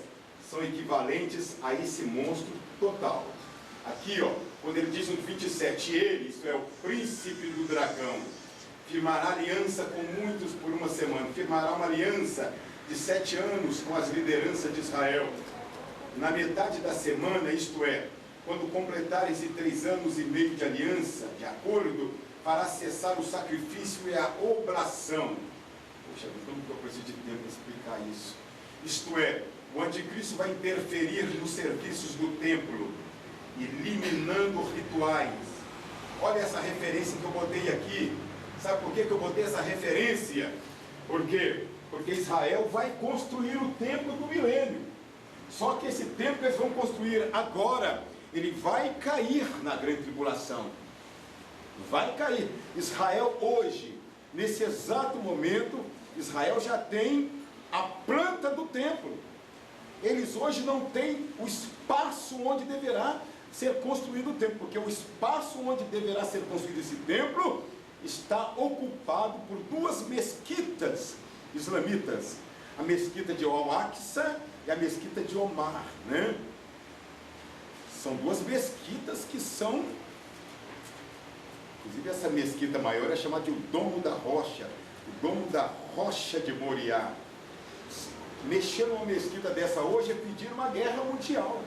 são equivalentes a esse monstro total. Aqui, ó, quando ele diz no 27, ele, isso é o príncipe do dragão, firmará aliança com muitos por uma semana, firmará uma aliança de 7 anos com as lideranças de Israel. Na metade da semana, isto é, quando completar esses 3 anos e meio de aliança, de acordo, fará cessar o sacrifício e a obração. Poxa, como que eu preciso de tempo para explicar isso? Isto é, o anticristo vai interferir nos serviços do templo, eliminando rituais. Olha essa referência que eu botei aqui. Sabe por que eu botei essa referência? Por quê? Porque Israel vai construir o templo do milênio. Só que esse templo que eles vão construir agora, ele vai cair na grande tribulação. Vai cair. Israel hoje, nesse exato momento, Israel já tem a planta do templo. Eles hoje não têm o espaço onde deverá ser construído o templo, porque o espaço onde deverá ser construído esse templo está ocupado por 2 mesquitas islamitas, a mesquita de Al-Aqsa e a mesquita de Omar, né? São 2 mesquitas que são, inclusive essa mesquita maior é chamada de o Domo da Rocha, o Domo da Rocha de Moriá. Mexer numa mesquita dessa hoje é pedir uma guerra mundial.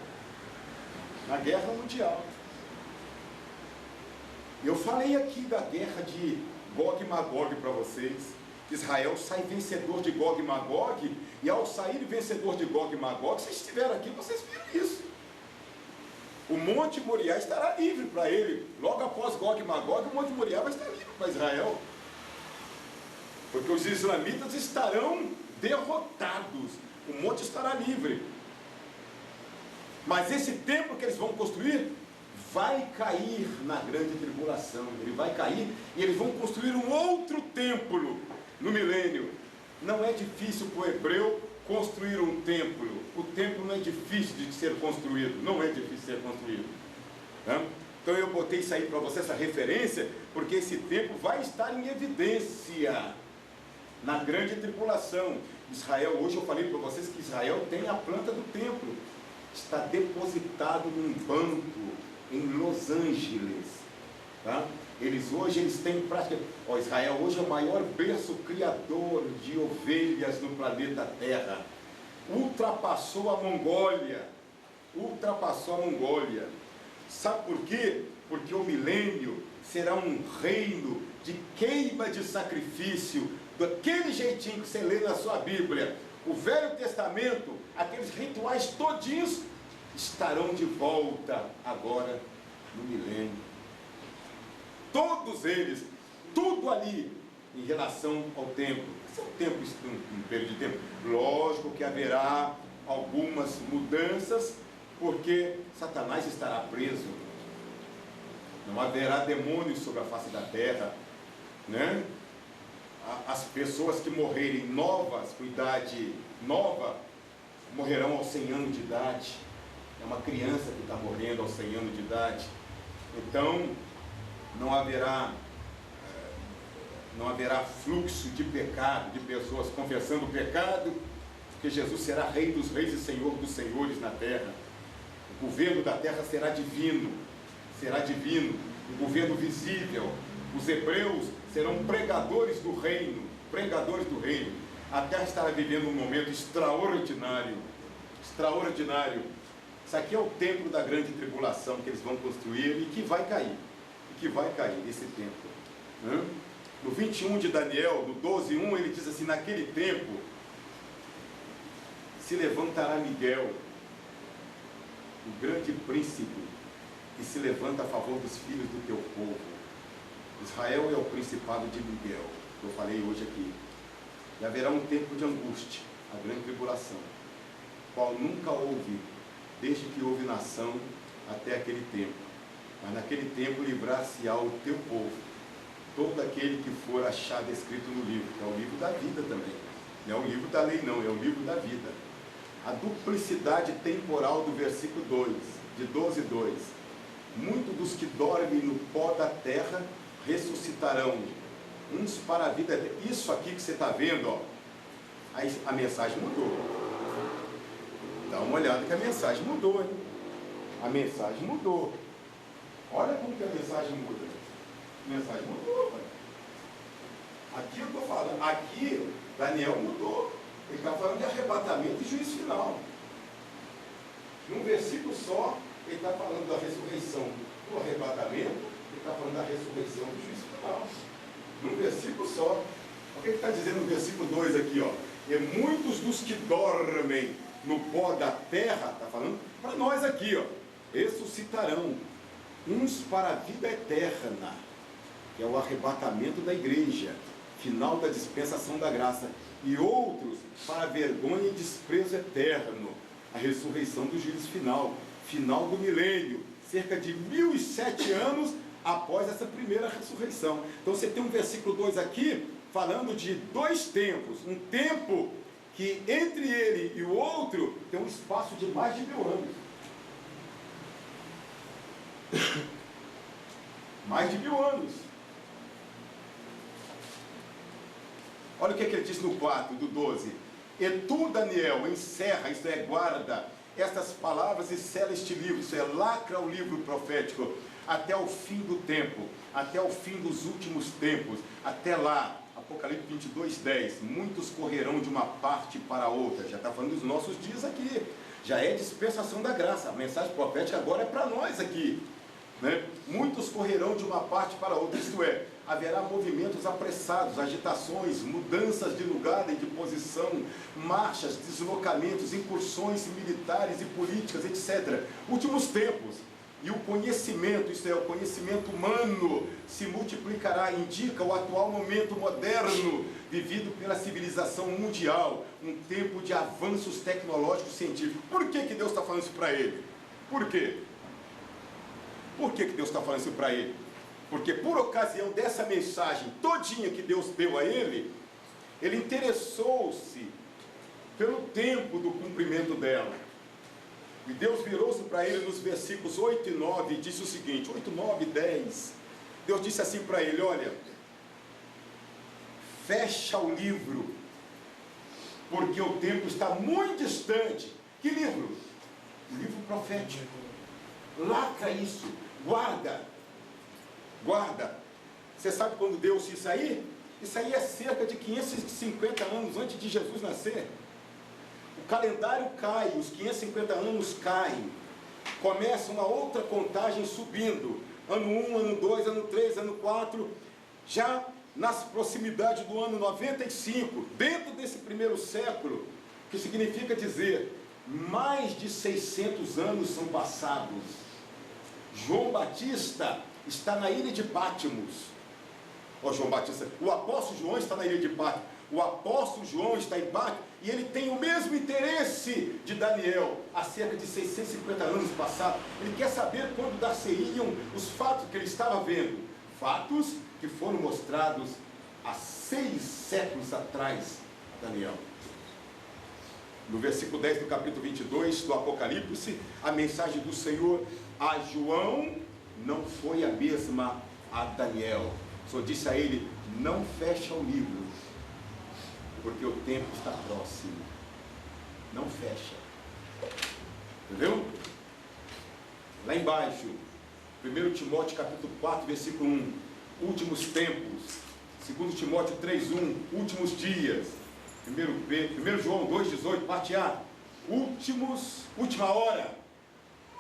Uma guerra mundial. Eu falei aqui da guerra de Gog e Magog para vocês. Israel sai vencedor de Gog e Magog, e ao sair vencedor de Gog e Magog, vocês estiveram aqui, vocês viram isso. O Monte Moriá estará livre para ele. Logo após Gog e Magog, o Monte Moriá vai estar livre para Israel. Porque os islamitas estarão derrotados. O monte estará livre. Mas esse templo que eles vão construir vai cair na grande tribulação. Ele vai cair e eles vão construir um outro templo no milênio. Não é difícil para o hebreu construir um templo. O templo não é difícil de ser construído. Não é difícil de ser construído. Tá? Então eu botei isso aí para você, essa referência, porque esse templo vai estar em evidência na grande tribulação. Israel, hoje eu falei para vocês que Israel tem a planta do templo. Está depositado num banco em Los Angeles. Tá? Eles têm prática. Israel hoje é o maior berço criador de ovelhas no planeta Terra. Ultrapassou a Mongólia. Ultrapassou a Mongólia. Sabe por quê? Porque o milênio será um reino de queima de sacrifício, daquele jeitinho que você lê na sua Bíblia. O Velho Testamento, aqueles rituais todinhos, estarão de volta agora no milênio. Todos eles. tudo ali em relação ao tempo. Esse é um tempo, um período de tempo. Lógico que haverá algumas mudanças, porque Satanás estará preso. Não haverá demônios sobre a face da terra, né? As pessoas que morrerem novas, com idade nova, morrerão aos 100 anos de idade. É uma criança que está morrendo aos 100 anos de idade. Então, não haverá fluxo de pecado, de pessoas confessando o pecado, porque Jesus será Rei dos Reis e Senhor dos Senhores na terra. O governo da terra será divino, um governo visível. Os hebreus serão pregadores do reino. A terra estará vivendo um momento extraordinário. Isso aqui é o templo da grande tribulação que eles vão construir e que vai cair esse templo. No 21 de Daniel, no 12:1, ele diz assim: naquele tempo se levantará Miguel, o grande príncipe, que se levanta a favor dos filhos do teu povo. Israel é o principado de Miguel, que eu falei hoje aqui. E haverá um tempo de angústia, a grande tribulação, qual nunca houve, desde que houve nação até aquele tempo. Mas naquele tempo livrar-se-á o teu povo, todo aquele que for achado escrito no livro, que é o livro da vida também. Não é o livro da lei não, é o livro da vida. A duplicidade temporal do versículo 2, de 12:2. Muitos dos que dormem no pó da terra ressuscitarão, uns para a vida eterna. Isso aqui que você está vendo, ó, a mensagem mudou. Dá uma olhada que a mensagem mudou, hein? A mensagem mudou. Olha como que a mensagem muda. A mensagem mudou, pai. Aqui eu estou falando, aqui Daniel mudou. Ele está falando de arrebatamento e juízo final. Num versículo só, ele está falando da ressurreição do arrebatamento, ele está falando da ressurreição do juízo final. Num versículo só. O que ele está dizendo no versículo 2 aqui, ó? E muitos dos que dormem no pó da terra, está falando para nós aqui, ó, ressuscitarão, uns para a vida eterna, que é o arrebatamento da igreja, final da dispensação da graça, e outros para a vergonha e desprezo eterno, a ressurreição do juízo final, final do milênio, cerca de 1007 anos após essa primeira ressurreição. Então você tem um versículo 2 aqui, falando de dois tempos, um tempo que entre ele e o outro tem um espaço de mais de 1000 anos. Mais de 1000 anos. Olha o que ele diz no 4 do 12. E tu, Daniel, encerra, isto é, guarda estas palavras e sela este livro, isso é, lacra o livro profético, até o fim do tempo, até o fim dos últimos tempos, até lá. Apocalipse 22:10, muitos correrão de uma parte para outra. Já está falando dos nossos dias aqui, já é dispensação da graça. A mensagem profética agora é para nós aqui, né? Muitos correrão de uma parte para outra, isto é, haverá movimentos apressados, agitações, mudanças de lugar e de posição, marchas, deslocamentos, incursões militares e políticas, etc. Últimos tempos. E o conhecimento, isto é, o conhecimento humano, se multiplicará, indica o atual momento moderno, vivido pela civilização mundial, um tempo de avanços tecnológicos científicos. Por que Deus está falando isso para ele? Por quê? Por que Deus está falando isso para ele? Porque por ocasião dessa mensagem todinha que Deus deu a ele, ele interessou-se pelo tempo do cumprimento dela. E Deus virou-se para ele nos versículos 8 e 9 e disse o seguinte, 8, 9 e 10. Deus disse assim para ele, olha, fecha o livro, porque o tempo está muito distante. Que livro? O livro profético. Lacra isso, guarda. Você sabe quando deu-se isso aí? Isso aí é cerca de 550 anos antes de Jesus nascer. O calendário cai, os 550 anos caem. Começa uma outra contagem subindo. Ano 1, ano 2, ano 3, ano 4. Já nas proximidades do ano 95, dentro desse primeiro século, que significa dizer, mais de 600 anos são passados. João Batista está na ilha de Patmos. ao João Batista. O apóstolo João está na ilha de Patmos. O apóstolo João está em Patmos e ele tem o mesmo interesse de Daniel há cerca de 650 anos passados. Ele quer saber quando dar-se-iam os fatos que ele estava vendo. Fatos que foram mostrados há 6 séculos atrás a Daniel. No versículo 10 do capítulo 22 do Apocalipse, a mensagem do Senhor a João não foi a mesma a Daniel. Só disse a ele: não fecha o livro, porque o tempo está próximo. Não fecha. Entendeu? Lá embaixo, 1 Timóteo capítulo 4, versículo 1, últimos tempos. 2 Timóteo 3:1, últimos dias. 1 João 2:18, parte A, última hora.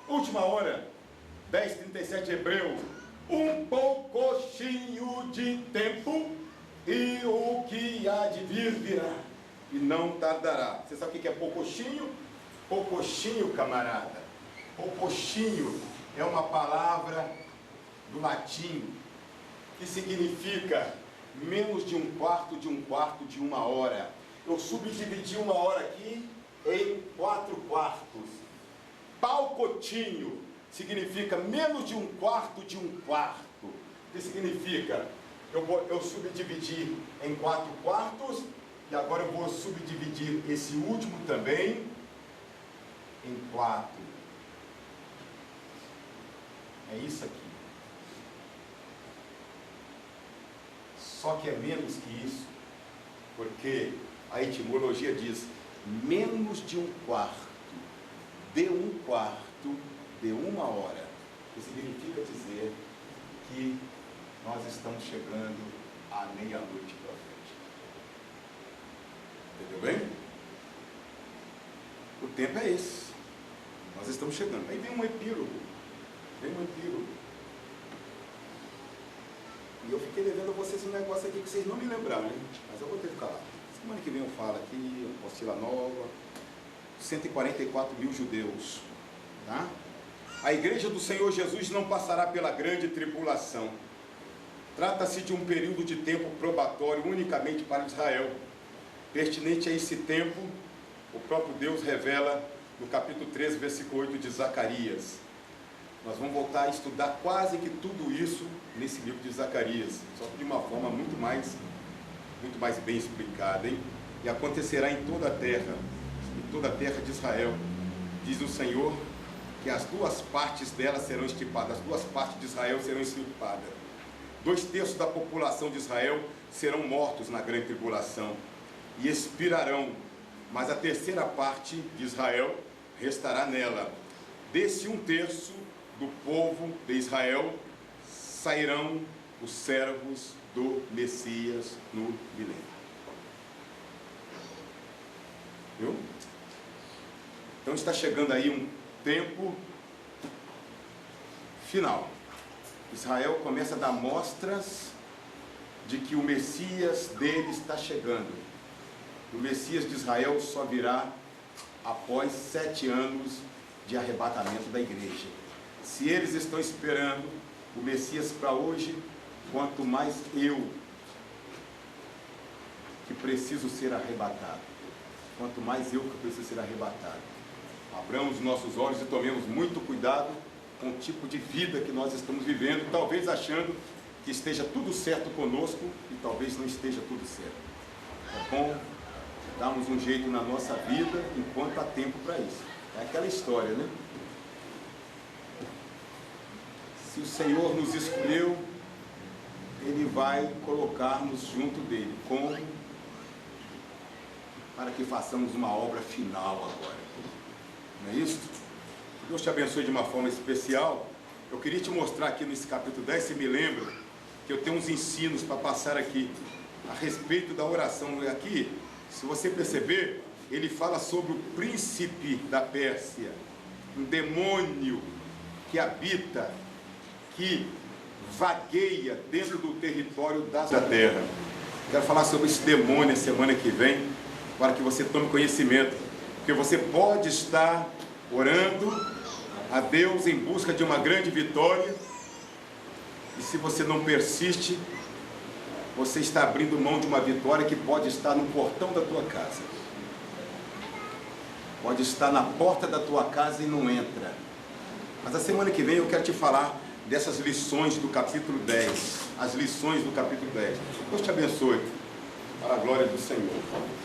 Última hora. 10:37, Hebreus, um pouquinho de tempo e o que há de vir virá e não tardará. Você sabe o que é pouquinho? Pouquinho, camarada. Pouquinho é uma palavra do latim que significa menos de um quarto de uma hora. Eu subdividi uma hora aqui em 4 quartos. Paucotinho significa menos de um quarto. O que significa? Eu subdividi em 4 quartos e agora eu vou subdividir esse último também em 4. É isso aqui. Só que é menos que isso, porque a etimologia diz menos de um quarto de uma hora, que significa dizer que nós estamos chegando à meia-noite para frente. Entendeu bem? O tempo é esse. Nós estamos chegando. Aí vem um epílogo. E eu fiquei devendo a vocês um negócio aqui que vocês não me lembraram, hein? Mas eu vou ter que falar. Semana que vem eu falo aqui, apostila nova, 144 mil judeus. Tá? A igreja do Senhor Jesus não passará pela grande tribulação. Trata-se de um período de tempo probatório unicamente para Israel. Pertinente a esse tempo, o próprio Deus revela no capítulo 13, versículo 8 de Zacarias. Nós vamos voltar a estudar quase que tudo isso nesse livro de Zacarias, só que de uma forma muito mais bem explicada, hein? E acontecerá em toda a terra de Israel, diz o Senhor, que as 2 partes dela serão extirpadas, as 2 partes de Israel serão extirpadas. 2/3 da população de Israel serão mortos na grande tribulação e expirarão, mas a 3ª parte de Israel restará nela. Desse 1/3 do povo de Israel sairão os servos do Messias no milênio. Viu? Então está chegando aí um tempo final. Israel começa a dar mostras de que o Messias dele está chegando. O Messias de Israel só virá após 7 anos de arrebatamento da igreja. Se eles estão esperando o Messias para hoje, quanto mais eu, que preciso ser arrebatado. Quanto mais eu que preciso ser arrebatado. Abramos os nossos olhos e tomemos muito cuidado com o tipo de vida que nós estamos vivendo, talvez achando que esteja tudo certo conosco e talvez não esteja tudo certo. É bom darmos um jeito na nossa vida enquanto há tempo para isso. É aquela história, né? Se o Senhor nos escolheu, Ele vai colocar-nos junto dele. Como? Para que façamos uma obra final agora. Não é isso? Deus te abençoe de uma forma especial. Eu queria te mostrar aqui nesse capítulo 10, se me lembra, que eu tenho uns ensinos para passar aqui a respeito da oração. Aqui, se você perceber, ele fala sobre o príncipe da Pérsia, um demônio que habita, que vagueia dentro do território da terra. Quero falar sobre esse demônio semana que vem, para que você tome conhecimento, porque você pode estar orando a Deus em busca de uma grande vitória, e se você não persiste, você está abrindo mão de uma vitória que pode estar no portão da tua casa. Pode estar na porta da tua casa e não entra. Mas a semana que vem eu quero te falar dessas lições do capítulo 10. As lições do capítulo 10. Deus te abençoe. Para a glória do Senhor.